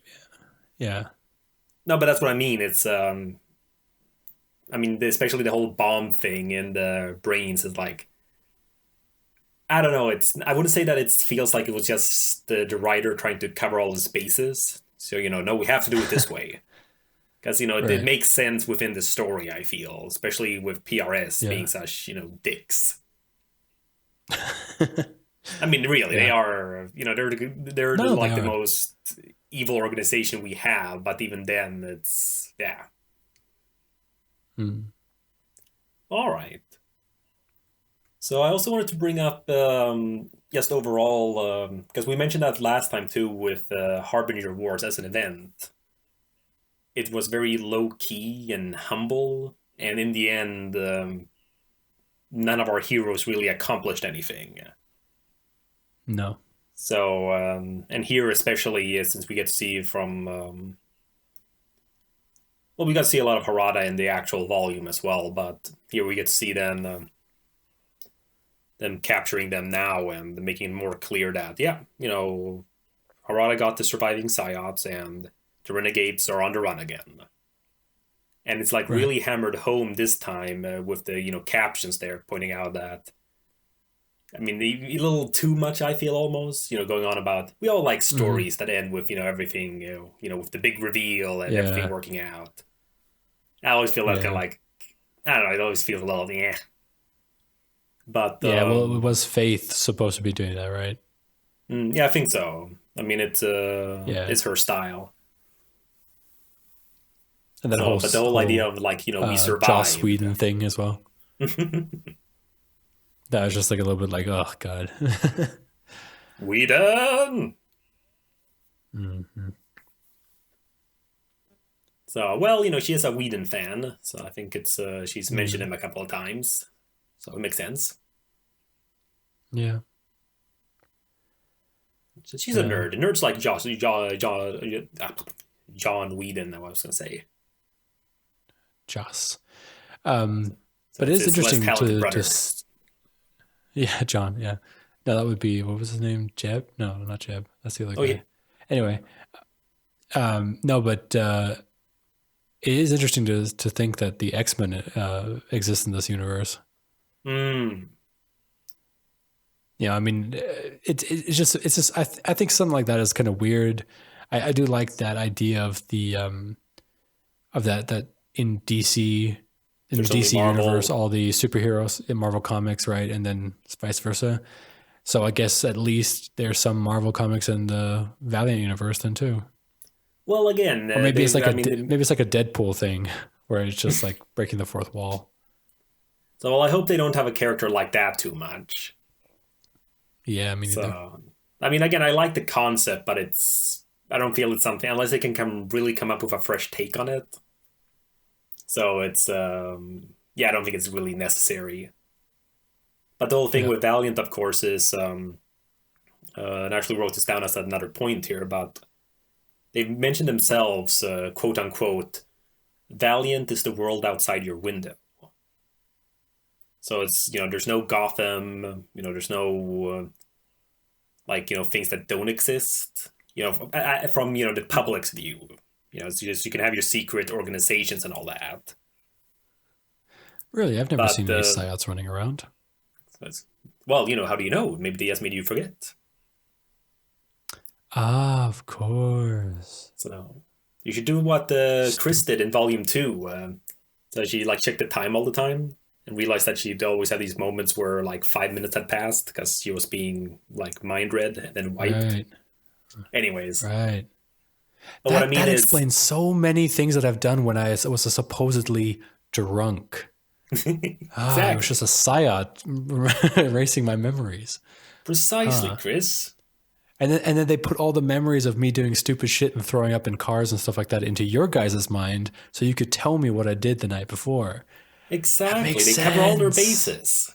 Speaker 2: yeah,
Speaker 1: no, but that's what I mean. It's I mean, especially the whole bomb thing in the brains is like, I don't know. I wouldn't say that it feels like it was just the writer trying to cover all his bases. So, no, we have to do it this way. Because, it
Speaker 2: right,
Speaker 1: makes sense within the story, I feel, especially with PRS being
Speaker 2: yeah,
Speaker 1: such, dicks. I mean, really, they
Speaker 2: yeah.
Speaker 1: are, they're
Speaker 2: No, they
Speaker 1: like the
Speaker 2: are.
Speaker 1: most evil organization we have, but even then, it's, yeah.
Speaker 2: Mm.
Speaker 1: All right. So I also wanted to bring up just overall, because we mentioned that last time too with Harbinger Wars as an event. It was very low key and humble, and in the end, none of our heroes really accomplished anything.
Speaker 2: No,
Speaker 1: So, and here especially, since we get to see from, well, we got to see a lot of Harada in the actual volume as well, but here we get to see them capturing them now and making it more clear that, yeah, Harada got the surviving Psyops and the Renegades are on the run again. And it's like
Speaker 2: right.
Speaker 1: really hammered home this time with the, captions there pointing out that, I mean, a little too much, I feel almost, going on about, we all like
Speaker 2: Hmm.
Speaker 1: stories that end with, everything, with the big reveal and everything
Speaker 2: Yeah,
Speaker 1: working out. I always feel that kind of
Speaker 2: yeah,
Speaker 1: like, I don't know, it always feels a little, yeah. But,
Speaker 2: yeah. Well, it was Faith supposed to be doing that, right?
Speaker 1: yeah, I think so. I mean,
Speaker 2: Yeah,
Speaker 1: it's her style.
Speaker 2: and that
Speaker 1: So,
Speaker 2: whole
Speaker 1: but the whole idea of like, we
Speaker 2: Joss
Speaker 1: survived.
Speaker 2: Whedon thing as well. That was just like a little bit like, oh god.
Speaker 1: We done.
Speaker 2: Hmm.
Speaker 1: So, well, she is a Whedon fan, so I think it's she's mentioned
Speaker 2: Hmm.
Speaker 1: him a couple of times, so it makes sense.
Speaker 2: Yeah,
Speaker 1: So she's a
Speaker 2: yeah,
Speaker 1: nerd. Nerds like John Whedon. I was gonna say.
Speaker 2: Joss.
Speaker 1: So
Speaker 2: But it
Speaker 1: it's
Speaker 2: is
Speaker 1: his less
Speaker 2: interesting
Speaker 1: talented
Speaker 2: to
Speaker 1: brother.
Speaker 2: yeah, John. Yeah, no, that would be what was his name? Jeb? No, not Jeb. That's the other
Speaker 1: Oh yeah.
Speaker 2: guy. Anyway, no, but it is interesting to think that the X-Men exist in this universe.
Speaker 1: Mm.
Speaker 2: Yeah, I mean, it's just I think something like that is kind of weird. I do like that idea of the of that in DC, in the
Speaker 1: There's only
Speaker 2: DC universe,
Speaker 1: Marvel.
Speaker 2: all the superheroes in Marvel Comics, right, and then vice versa. So I guess at least there's some Marvel comics in the Valiant universe then too.
Speaker 1: Well, again,
Speaker 2: Or maybe it's
Speaker 1: they.
Speaker 2: like
Speaker 1: I
Speaker 2: a
Speaker 1: mean,
Speaker 2: maybe it's like a Deadpool thing where it's just like breaking the fourth wall.
Speaker 1: so well, I hope they don't have a character like that too much.
Speaker 2: Yeah, me neither.
Speaker 1: So, I mean, again, I like the concept, but I don't feel it's something unless they can really come up with a fresh take on it. So it's yeah, I don't think it's really necessary. But the whole thing
Speaker 2: Yeah,
Speaker 1: with Valiant, of course, is and I actually wrote this down as another point here, but they mentioned themselves, quote unquote, Valiant is the world outside your window. So it's there's no Gotham, there's no like things that don't exist. From the public's view, it's just you can have your secret organizations and all that.
Speaker 2: really, I've never
Speaker 1: But
Speaker 2: seen any psyops running around.
Speaker 1: Well, how do you know? Maybe they just made you forget.
Speaker 2: Ah, of course.
Speaker 1: So you should do what Chris
Speaker 2: Stupid.
Speaker 1: did in Volume 2. So she like checked the time all the time and realized that she'd always have these moments where like 5 minutes had passed because she was being like mind read and then wiped.
Speaker 2: Right.
Speaker 1: Anyways,
Speaker 2: Right.
Speaker 1: but what I
Speaker 2: That
Speaker 1: mean
Speaker 2: that
Speaker 1: is,
Speaker 2: explains so many things that I've done when I was supposedly drunk. Ah, it was
Speaker 1: exactly,
Speaker 2: just a psyop erasing my memories.
Speaker 1: precisely,
Speaker 2: Huh.
Speaker 1: Chris.
Speaker 2: And then they put all the memories of me doing stupid shit and throwing up in cars and stuff like that into your guys' mind so you could tell me what I did the night before. That
Speaker 1: Exactly,
Speaker 2: makes
Speaker 1: they cover all their
Speaker 2: sense.
Speaker 1: bases.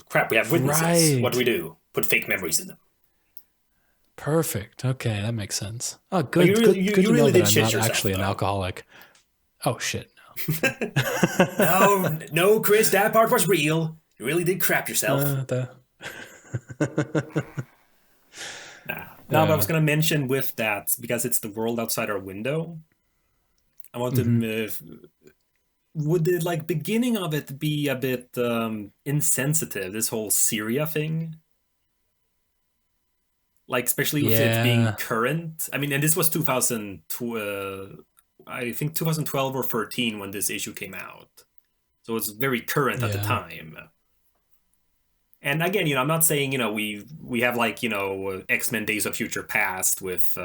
Speaker 1: Crap, we have witnesses. What do we
Speaker 2: Right.
Speaker 1: do? Put fake memories in them.
Speaker 2: Perfect. Okay, that makes sense. Oh,
Speaker 1: But you
Speaker 2: good,
Speaker 1: really,
Speaker 2: good,
Speaker 1: you,
Speaker 2: good
Speaker 1: you
Speaker 2: to know
Speaker 1: really
Speaker 2: that
Speaker 1: did
Speaker 2: I'm
Speaker 1: shit
Speaker 2: not
Speaker 1: yourself,
Speaker 2: actually an
Speaker 1: though.
Speaker 2: alcoholic. Oh shit,
Speaker 1: No, no, Chris, that part was real. You really did crap
Speaker 2: no.
Speaker 1: yourself.
Speaker 2: The
Speaker 1: Nah. Now, but I was
Speaker 2: yeah.
Speaker 1: going to mention with that, because it's the world outside our window, I want to.
Speaker 2: Hmm.
Speaker 1: Would the like beginning of it be a bit insensitive? This whole Syria thing, like especially with it being
Speaker 2: Yeah.
Speaker 1: current. I mean, and this was 2000. I think 2012 or 13 when this issue came out, so it's very current at the
Speaker 2: Yeah.
Speaker 1: time. And again, I'm not saying we have like X-Men Days of Future Past with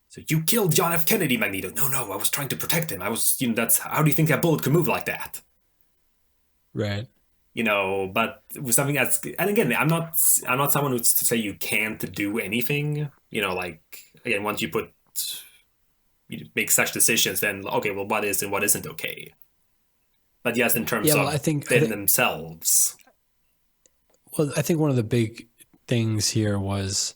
Speaker 1: so you killed John F. Kennedy, Magneto. No, no, I was trying to protect him. I was that's how do you think that bullet could move like that?
Speaker 2: Right.
Speaker 1: But with something that's and again, I'm not someone who's to say you can't do anything. Like again, once you make such decisions, then okay, well, what is and what isn't okay. But yes, in terms
Speaker 2: Yeah. Well, I
Speaker 1: of
Speaker 2: think I
Speaker 1: them
Speaker 2: think
Speaker 1: themselves.
Speaker 2: well, I think one of the big things here was,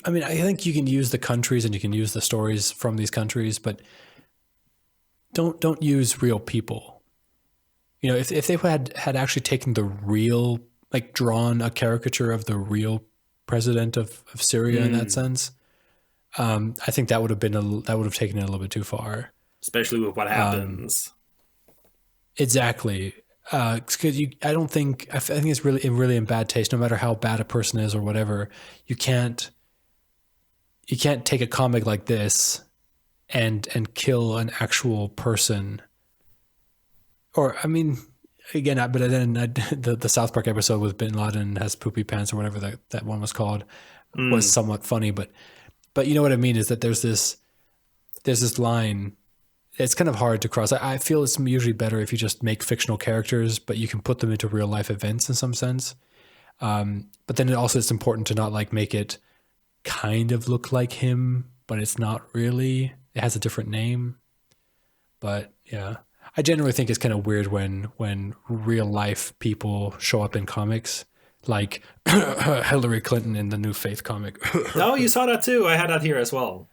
Speaker 2: I mean, I think you can use the countries and you can use the stories from these countries, but don't use real people. If they had actually taken the real, like drawn a caricature of the real president of Syria in that
Speaker 1: Mm.
Speaker 2: sense, I think that would have taken it a little bit too far.
Speaker 1: Especially with what happens.
Speaker 2: Exactly. Because I don't think I think it's really in bad taste. No matter how bad a person is or whatever, you can't you can't take a comic like this and kill an actual person. Or I mean, again, but then the South Park episode with Bin Laden has poopy pants or whatever that one was called was
Speaker 1: Mm.
Speaker 2: somewhat funny, but you know what I mean is that there's this line. It's kind of hard to cross. I feel it's usually better if you just make fictional characters, but you can put them into real life events in some sense. But then it's important to not like make it kind of look like him, but it's not really. It has a different name. But yeah, I generally think it's kind of weird when real life people show up in comics, like Hillary Clinton in the New Faith comic.
Speaker 1: Oh, you saw that too. I had that here as well.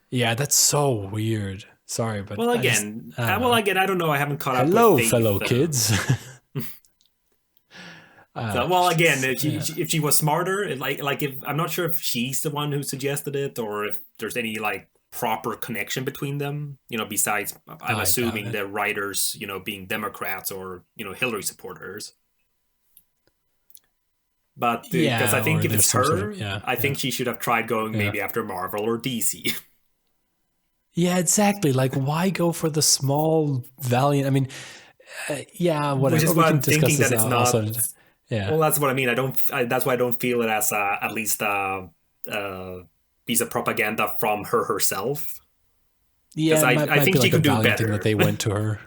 Speaker 2: Yeah, that's so weird. Sorry, but
Speaker 1: Well,
Speaker 2: I don't
Speaker 1: well,
Speaker 2: know.
Speaker 1: again, I don't know. I haven't caught up with
Speaker 2: Hello, fellow
Speaker 1: Faith.
Speaker 2: kids.
Speaker 1: So, well, again,
Speaker 2: Jeez.
Speaker 1: if she
Speaker 2: Yeah.
Speaker 1: if she was smarter, like if I'm not sure if she's the one who suggested it or if there's any like proper connection between them. Besides, I'm
Speaker 2: I doubt
Speaker 1: assuming
Speaker 2: it.
Speaker 1: the writers, being Democrats or Hillary supporters. But because I
Speaker 2: Yeah,
Speaker 1: think
Speaker 2: or
Speaker 1: if
Speaker 2: there's
Speaker 1: it's
Speaker 2: some sort of
Speaker 1: her,
Speaker 2: yeah,
Speaker 1: I
Speaker 2: yeah,
Speaker 1: think she should have tried going
Speaker 2: yeah.
Speaker 1: maybe after Marvel or DC.
Speaker 2: Yeah, exactly. Like, why go for the small valiant? I mean, yeah,
Speaker 1: Which
Speaker 2: whatever.
Speaker 1: is
Speaker 2: We
Speaker 1: why
Speaker 2: can
Speaker 1: I'm
Speaker 2: discuss
Speaker 1: thinking
Speaker 2: this
Speaker 1: that it's
Speaker 2: also.
Speaker 1: not.
Speaker 2: Yeah,
Speaker 1: Well, that's what I mean. That's why I don't feel it as at least a piece of propaganda from her herself. Because
Speaker 2: yeah. It
Speaker 1: I
Speaker 2: might
Speaker 1: I
Speaker 2: might be
Speaker 1: think she
Speaker 2: like a
Speaker 1: could do
Speaker 2: valiant thing that
Speaker 1: better.
Speaker 2: they went to her.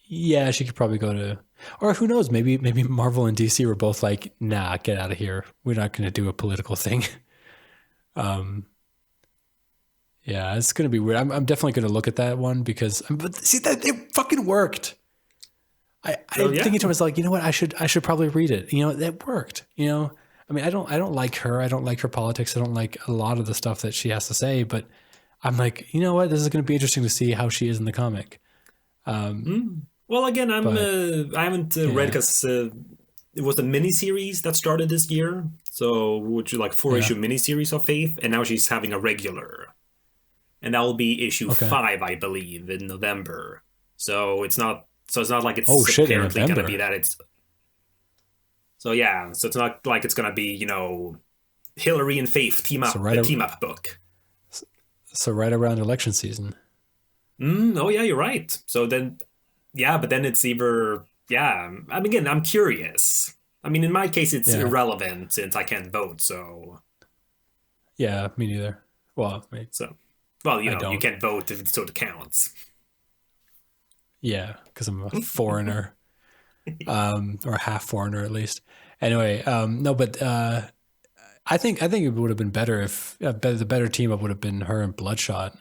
Speaker 2: Yeah, she could probably go to, or who knows? Maybe Marvel and DC were both like, nah, get out of here. We're not going to do a political thing. Um, yeah, it's going to be weird. I'm definitely going to look at that one because, but see that it fucking worked.
Speaker 1: So
Speaker 2: I'm
Speaker 1: yeah,
Speaker 2: thinking to myself, like, you know what? I should probably read it. That worked. I mean, I don't like her. I don't like her politics. I don't like a lot of the stuff that she has to say. But I'm like, you know what? This is going to be interesting to see how she is in the comic.
Speaker 1: Well, again,
Speaker 2: But
Speaker 1: I haven't read
Speaker 2: yeah,
Speaker 1: because it was a mini series that started this year. So which is like four
Speaker 2: yeah,
Speaker 1: issue mini series of Faith, and now she's having a regular, and that will be issue
Speaker 2: okay.
Speaker 1: 5, I believe, in November. So it's not like
Speaker 2: Oh
Speaker 1: it's
Speaker 2: shit! In
Speaker 1: apparently going to be
Speaker 2: November.
Speaker 1: that it's So yeah, so it's not like it's gonna be, Hillary and Faith
Speaker 2: So
Speaker 1: a team up book.
Speaker 2: so right around election season.
Speaker 1: Oh yeah, you're right. So then, yeah, but then it's either, yeah. I mean, again, I'm curious. I mean, in my case, it's
Speaker 2: Yeah.
Speaker 1: irrelevant since I can't vote.
Speaker 2: Yeah, me neither. Well,
Speaker 1: So, well,
Speaker 2: I
Speaker 1: you
Speaker 2: don't.
Speaker 1: can't vote if it sort of counts.
Speaker 2: Yeah, because I'm a foreigner, or half foreigner at least. Anyway, no, but I think it would have been better if the better team up would have been her and Bloodshot.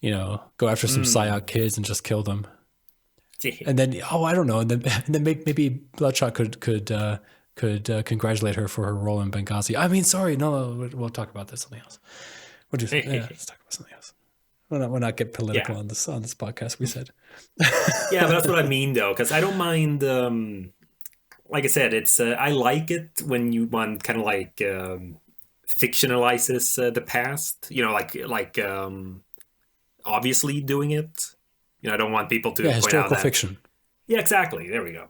Speaker 2: Go after some
Speaker 1: Mm.
Speaker 2: psyop kids and just kill them. And then, I don't know, and then maybe Bloodshot could congratulate her for her role in Benghazi. I mean, sorry, no, we'll talk about this something else. What do you say? Yeah, let's talk about something else. We're not get
Speaker 1: Yeah,
Speaker 2: political on this podcast. We said,
Speaker 1: yeah, but that's what I mean though, because I don't mind. Like I said, it's I like it when you one kind of like fictionalizes the past. Obviously doing it. I don't want people to
Speaker 2: yeah,
Speaker 1: point out
Speaker 2: historical
Speaker 1: that.
Speaker 2: fiction.
Speaker 1: Yeah, exactly. There we go.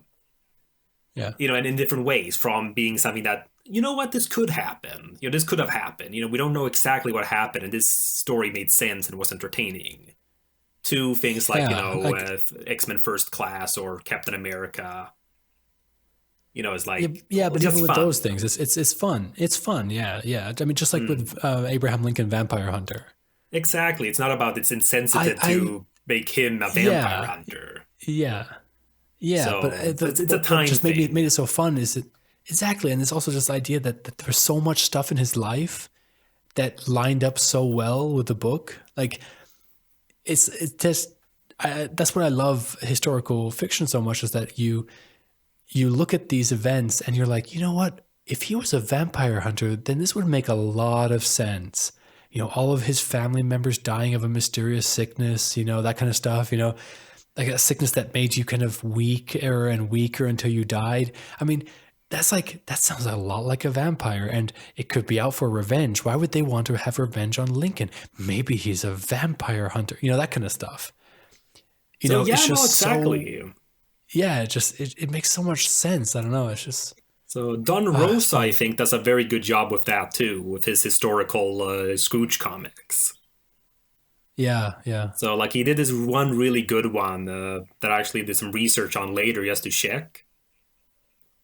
Speaker 2: Yeah,
Speaker 1: And in different ways, from being something that, what, this could happen. This could have happened. We don't know exactly what happened, and this story made sense and was entertaining. To things like,
Speaker 2: yeah,
Speaker 1: X-Men First Class or Captain America. It's
Speaker 2: yeah,
Speaker 1: like,
Speaker 2: yeah. But even
Speaker 1: just
Speaker 2: with those
Speaker 1: fun.
Speaker 2: things, it's fun. It's fun. Yeah, yeah. I mean, just like with
Speaker 1: Mm,
Speaker 2: Abraham Lincoln Vampire Hunter.
Speaker 1: exactly. It's not about it's
Speaker 2: I,
Speaker 1: insensitive
Speaker 2: I,
Speaker 1: to make him a vampire
Speaker 2: yeah,
Speaker 1: hunter.
Speaker 2: yeah. Yeah, but
Speaker 1: So it's a
Speaker 2: what
Speaker 1: time
Speaker 2: just made
Speaker 1: thing.
Speaker 2: it so fun is that exactly, and it's also just the idea that there's so much stuff in his life that lined up so well with the book. Like it's just that's what I love historical fiction so much is that you look at these events and you're like, you know what? If he was a vampire hunter, then this would make a lot of sense. All of his family members dying of a mysterious sickness, that kind of stuff, like a sickness that made you kind of weaker and weaker until you died. I mean, that sounds a lot like a vampire, and it could be out for revenge. Why would they want to have revenge on Lincoln? Maybe he's a vampire hunter, that kind of stuff.
Speaker 1: So
Speaker 2: It's
Speaker 1: yeah, no,
Speaker 2: just so,
Speaker 1: exactly.
Speaker 2: yeah, it makes so much sense. I don't know. It's just,
Speaker 1: So Don
Speaker 2: it's
Speaker 1: Rosa, I
Speaker 2: fun.
Speaker 1: think, does a very good job with that too, with his historical Scrooge comics.
Speaker 2: Yeah, yeah,
Speaker 1: So like he did this one really good one that I actually did some research on later just to check,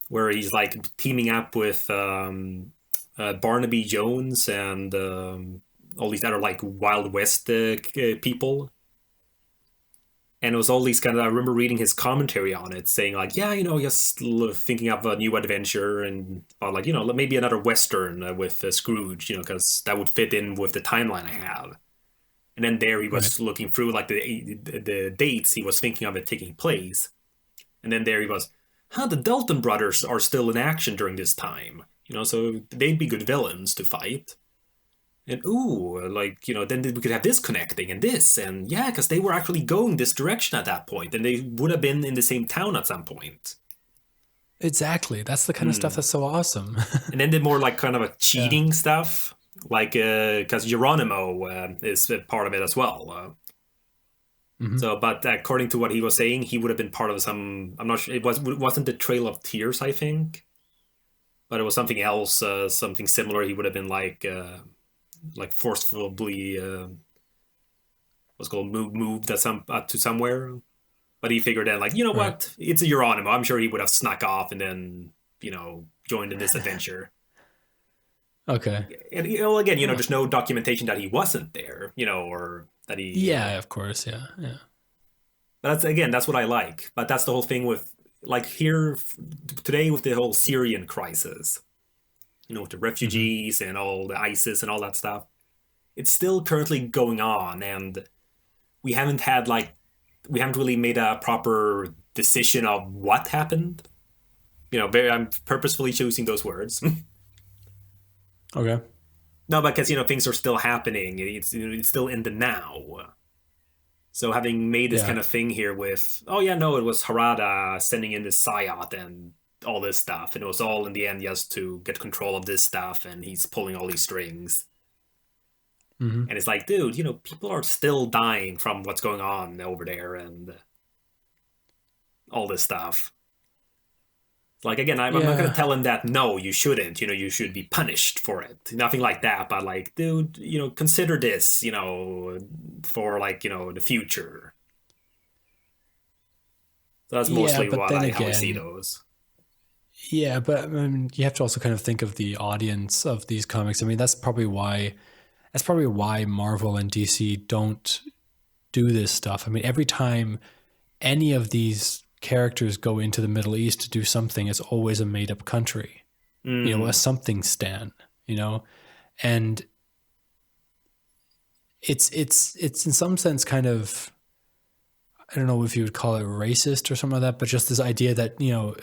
Speaker 1: where he's like teaming up with Barnaby Jones and all these other like Wild West people. And it was all these kind of, I remember reading his commentary on it, saying like, yeah, just thinking of a new adventure and about like, maybe another Western with Scrooge, because that would fit in with the timeline I have. And then there he
Speaker 2: right.
Speaker 1: was looking through like the dates he was thinking of it taking place. And then there he was, the Dalton brothers are still in action during this time. So they'd be good villains to fight. And ooh, like, then we could have this connecting and this. And yeah, because they were actually going this direction at that point, and they would have been in the same town at some point.
Speaker 2: Exactly. That's the kind of stuff
Speaker 1: Hmm.
Speaker 2: that's so awesome.
Speaker 1: And then the more like kind of a
Speaker 2: Yeah.
Speaker 1: cheating stuff, like, because Geronimo is a part of it as well.
Speaker 2: Hmm.
Speaker 1: But according to what he was saying, he would have been part of some. I'm not sure. It wasn't the Trail of Tears, I think, but it was something else, something similar. He would have been like forcefully what's called moved to somewhere. But he figured then, like,
Speaker 2: Right.
Speaker 1: what? It's a Geronimo. I'm sure he would have snuck off and then, joined in this adventure.
Speaker 2: Okay.
Speaker 1: And again,
Speaker 2: Huh.
Speaker 1: there's no documentation that he wasn't there, or that he,
Speaker 2: Yeah, of course. Yeah. Yeah.
Speaker 1: But that's what I like. But that's the whole thing with like here today with the whole Syrian crisis, with the
Speaker 2: Hmm.
Speaker 1: refugees and all the ISIS and all that stuff. It's still currently going on, and we haven't had like we haven't really made a proper decision of what happened. I'm purposefully choosing those words.
Speaker 2: Okay.
Speaker 1: No, because things are still happening. It's still in the now. So having made this
Speaker 2: Yeah.
Speaker 1: kind of thing here with, oh yeah, no, it was Harada sending in this Psyot and all this stuff, and it was all in the end just to get control of this stuff, and he's pulling all these strings.
Speaker 2: Hmm.
Speaker 1: And it's like, dude, people are still dying from what's going on over there and all this stuff. Like, again, I'm not going to
Speaker 2: Yeah.
Speaker 1: tell him that, no, you shouldn't, you should be punished for it. Nothing like that. But, like, dude, consider this, for, like, the future. So that's
Speaker 2: Yeah,
Speaker 1: mostly
Speaker 2: but then
Speaker 1: how I see
Speaker 2: again,
Speaker 1: those.
Speaker 2: yeah, but I mean, you have to also kind of think of the audience of these comics. I mean, that's probably why Marvel and DC don't do this stuff. I mean, every time any of these characters go into the Middle East to do something, it's always a made up country, a
Speaker 1: Mm.
Speaker 2: something stan, and it's in some sense kind of, I don't know if you would call it racist or something like that, but just this idea that,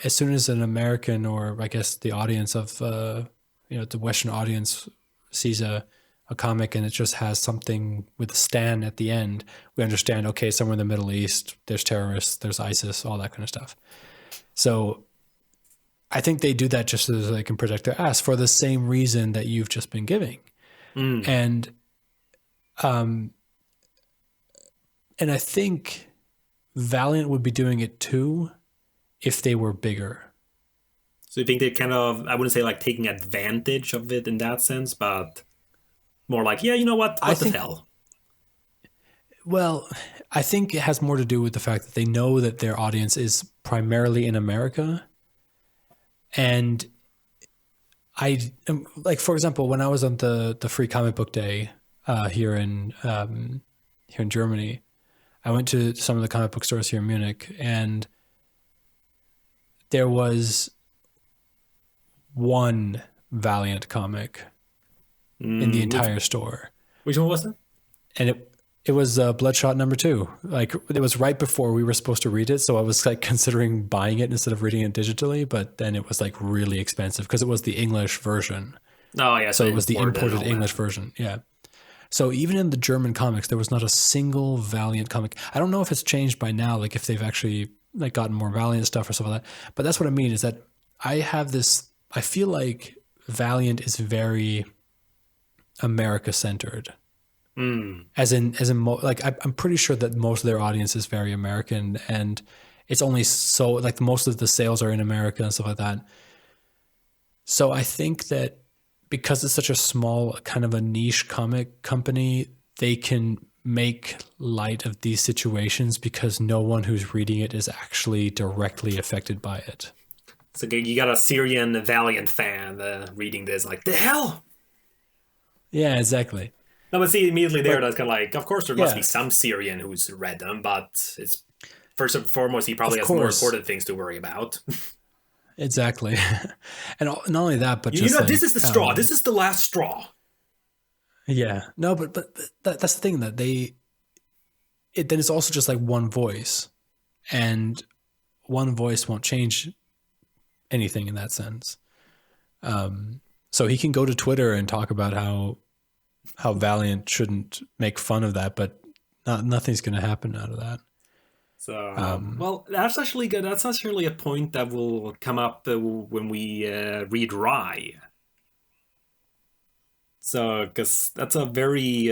Speaker 2: as soon as an American, or I guess the audience of, the Western audience sees a comic and it just has something with a stan at the end, we understand, okay, somewhere in the Middle East, there's terrorists, there's ISIS, all that kind of stuff. So I think they do that just so they can protect their ass for the same reason that you've just been giving.
Speaker 1: Mm.
Speaker 2: And, and I think Valiant would be doing it too if they were bigger.
Speaker 1: So you think they're kind of, I wouldn't say like taking advantage of it in that sense, but more like, yeah, you know what?
Speaker 2: I
Speaker 1: What the
Speaker 2: think,
Speaker 1: hell?
Speaker 2: well, I think it has more to do with the fact that they know that their audience is primarily in America. And like, for example, when I was on the free comic book day here in Germany, I went to some of the comic book stores here in Munich, and there was one Valiant comic in the
Speaker 1: Which
Speaker 2: entire store,
Speaker 1: one was it?
Speaker 2: and it was Bloodshot #2. Like, it was right before we were supposed to read it, so I was like considering buying it instead of reading it digitally. But then it was like really expensive because it was the English version.
Speaker 1: Oh, yeah, so
Speaker 2: So it was the
Speaker 1: imported and
Speaker 2: imported
Speaker 1: all
Speaker 2: English
Speaker 1: that.
Speaker 2: version. Yeah. So even in the German comics, there was not a single Valiant comic. I don't know if it's changed by now, like if they've actually like gotten more Valiant stuff or stuff like that. But that's what I mean, is that I feel like Valiant is very America centered.
Speaker 1: Mm.
Speaker 2: Like, I'm pretty sure that most of their audience is very American, and it's only so, like, most of the sales are in America and stuff like that. So I think that because it's such a small, kind of a niche comic company, they can make light of these situations because no one who's reading it is actually directly affected by it.
Speaker 1: So you got a Syrian Valiant fan reading this, like, the hell?
Speaker 2: Yeah, exactly.
Speaker 1: No, but see, immediately there,
Speaker 2: But
Speaker 1: that's kind of like, of course, there must be
Speaker 2: yeah,
Speaker 1: some Syrian who's read them, but it's first and foremost, he probably
Speaker 2: of
Speaker 1: has more
Speaker 2: course,
Speaker 1: important things to worry about.
Speaker 2: exactly. And not only that, but
Speaker 1: You
Speaker 2: just
Speaker 1: know, this is
Speaker 2: like,
Speaker 1: the straw. This is the last straw.
Speaker 2: yeah, no, but that's the thing, that then it's also just like one voice, and one voice won't change anything in that sense. So he can go to Twitter and talk about how Valiant shouldn't make fun of that, but nothing's going to happen out of that.
Speaker 1: So, well, that's actually good. That's actually a point that will come up when we read Rye. So, because that's a very,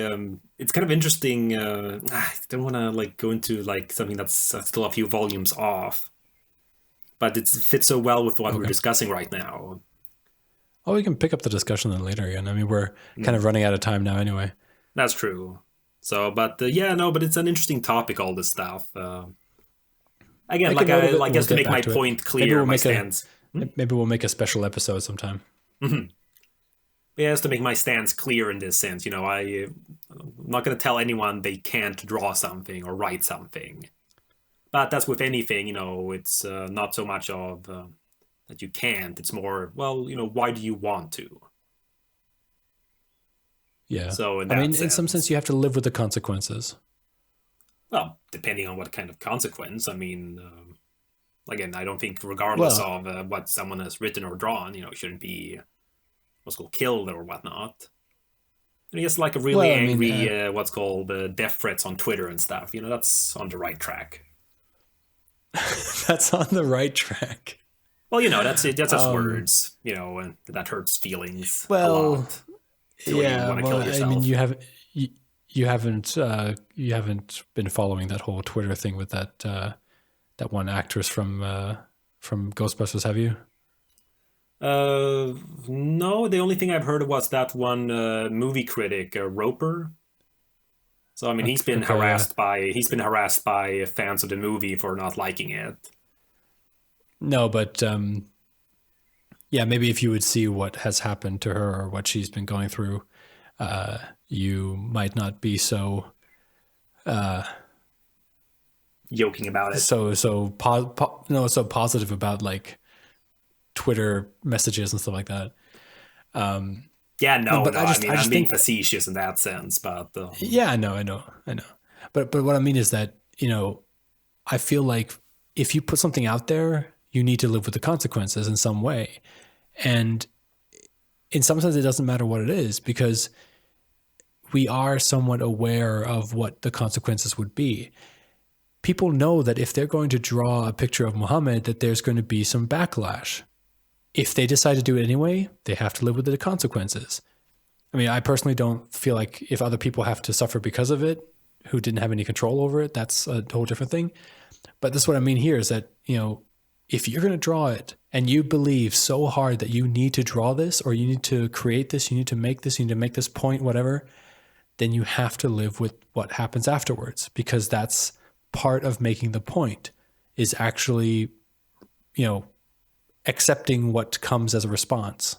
Speaker 1: it's kind of interesting. I don't want to like go into like something that's still a few volumes off, but it fits so well with what we're
Speaker 2: Okay.
Speaker 1: discussing right now.
Speaker 2: Oh, we can pick up the discussion then later again. I mean, we're kind
Speaker 1: Mm,
Speaker 2: of running out of time now anyway.
Speaker 1: that's true. So, but yeah, no, but it's an interesting topic, all this stuff. Again,
Speaker 2: Make a
Speaker 1: like
Speaker 2: note of it
Speaker 1: I
Speaker 2: and we'll
Speaker 1: guess to
Speaker 2: get
Speaker 1: make my
Speaker 2: back to it.
Speaker 1: point
Speaker 2: Maybe
Speaker 1: clear,
Speaker 2: we'll
Speaker 1: my
Speaker 2: make a
Speaker 1: stance. Hmm?
Speaker 2: maybe we'll make a special episode sometime.
Speaker 1: Mhm. Yeah, just to make my stance clear in this sense, I'm not going to tell anyone they can't draw something or write something. But that's with anything, it's not so much of that you can't. It's more, well, why do you want to?
Speaker 2: Yeah.
Speaker 1: So in
Speaker 2: I
Speaker 1: that
Speaker 2: mean, in some sense,
Speaker 1: sense,
Speaker 2: you have to live with the consequences.
Speaker 1: well, depending on what kind of consequence. I mean, again, I don't think regardless
Speaker 2: Well,
Speaker 1: of what someone has written or drawn, shouldn't be what's called killed or whatnot. And just like a really
Speaker 2: well, I mean,
Speaker 1: angry, what's called death threats on Twitter and stuff. That's on the right track.
Speaker 2: that's on the right track.
Speaker 1: Well, that's it. That's just
Speaker 2: Um,
Speaker 1: words, and that hurts feelings a
Speaker 2: well,
Speaker 1: lot. So when you
Speaker 2: yeah.
Speaker 1: want to
Speaker 2: Well,
Speaker 1: kill
Speaker 2: I mean,
Speaker 1: yourself.
Speaker 2: you haven't been following that whole Twitter thing with that one actress from Ghostbusters, have you?
Speaker 1: No, the only thing I've heard was that one movie critic, Roper. So I mean,
Speaker 2: Okay, okay, yeah.
Speaker 1: he's been harassed by fans of the movie for not liking it.
Speaker 2: No, but yeah, maybe if you would see what has happened to her or what she's been going through, you might not be
Speaker 1: Joking about it.
Speaker 2: so positive about like Twitter messages and stuff like that.
Speaker 1: Yeah, no,
Speaker 2: But
Speaker 1: no. I
Speaker 2: I
Speaker 1: mean, I'm
Speaker 2: just
Speaker 1: being
Speaker 2: think,
Speaker 1: facetious in that sense, but
Speaker 2: yeah, I know. But what I mean is that I feel like if you put something out there, you need to live with the consequences in some way, and in some sense, it doesn't matter what it is because we are somewhat aware of what the consequences would be. People know that if they're going to draw a picture of Muhammad, that there's going to be some backlash. If they decide to do it anyway, they have to live with the consequences. I mean, I personally don't feel like if other people have to suffer because of it, who didn't have any control over it, that's a whole different thing. But this is what I mean here is that, if you're going to draw it and you believe so hard that you need to draw this or you need to create this, you need to make this, you need to make this point, whatever, then you have to live with what happens afterwards because that's part of making the point is actually, accepting what comes as a response.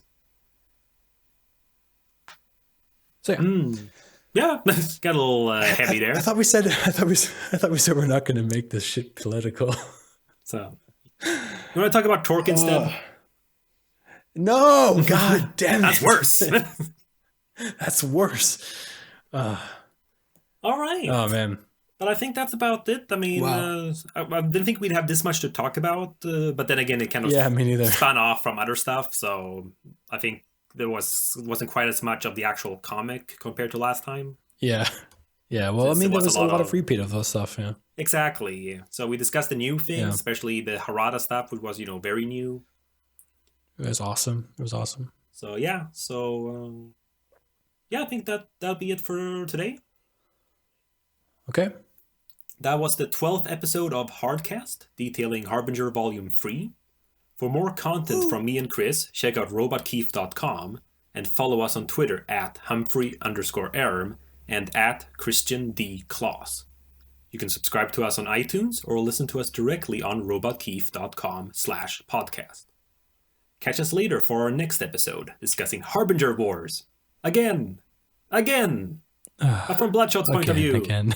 Speaker 2: So yeah.
Speaker 1: yeah, got a little heavy there.
Speaker 2: I thought we said we're not going to make this shit political.
Speaker 1: So, you want to talk about torque instead?
Speaker 2: No, god damn it.
Speaker 1: That's worse.
Speaker 2: That's worse.
Speaker 1: All right.
Speaker 2: Oh man.
Speaker 1: But I think that's about it. I mean,
Speaker 2: Wow.
Speaker 1: I didn't think we'd have this much to talk about, but then again, it kind of
Speaker 2: Me neither.
Speaker 1: spun off from other stuff. So I think wasn't quite as much of the actual comic compared to last time.
Speaker 2: Yeah. Yeah. Well, I mean, there was a lot of repeat of those stuff. Yeah.
Speaker 1: Exactly. So we discussed the new things, especially the Harada stuff, which was very new.
Speaker 2: It was awesome.
Speaker 1: So yeah. So yeah, I think that'll be it for today.
Speaker 2: Okay.
Speaker 1: That was the 12th episode of Hardcast, detailing Harbinger Volume 3. For more content from me and Chris, check out robotkeef.com and follow us on Twitter at Humphrey_Erm and at Christian D. Claus. You can subscribe to us on iTunes or listen to us directly on robotkeef.com/podcast. Catch us later for our next episode, discussing Harbinger Wars. Again! But from Bloodshot's point of view.
Speaker 2: Again.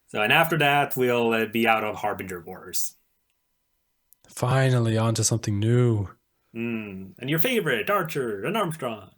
Speaker 1: So, and after that, we'll be out of Harbinger Wars.
Speaker 2: Finally, on to something new.
Speaker 1: And your favorite, Archer and Armstrong.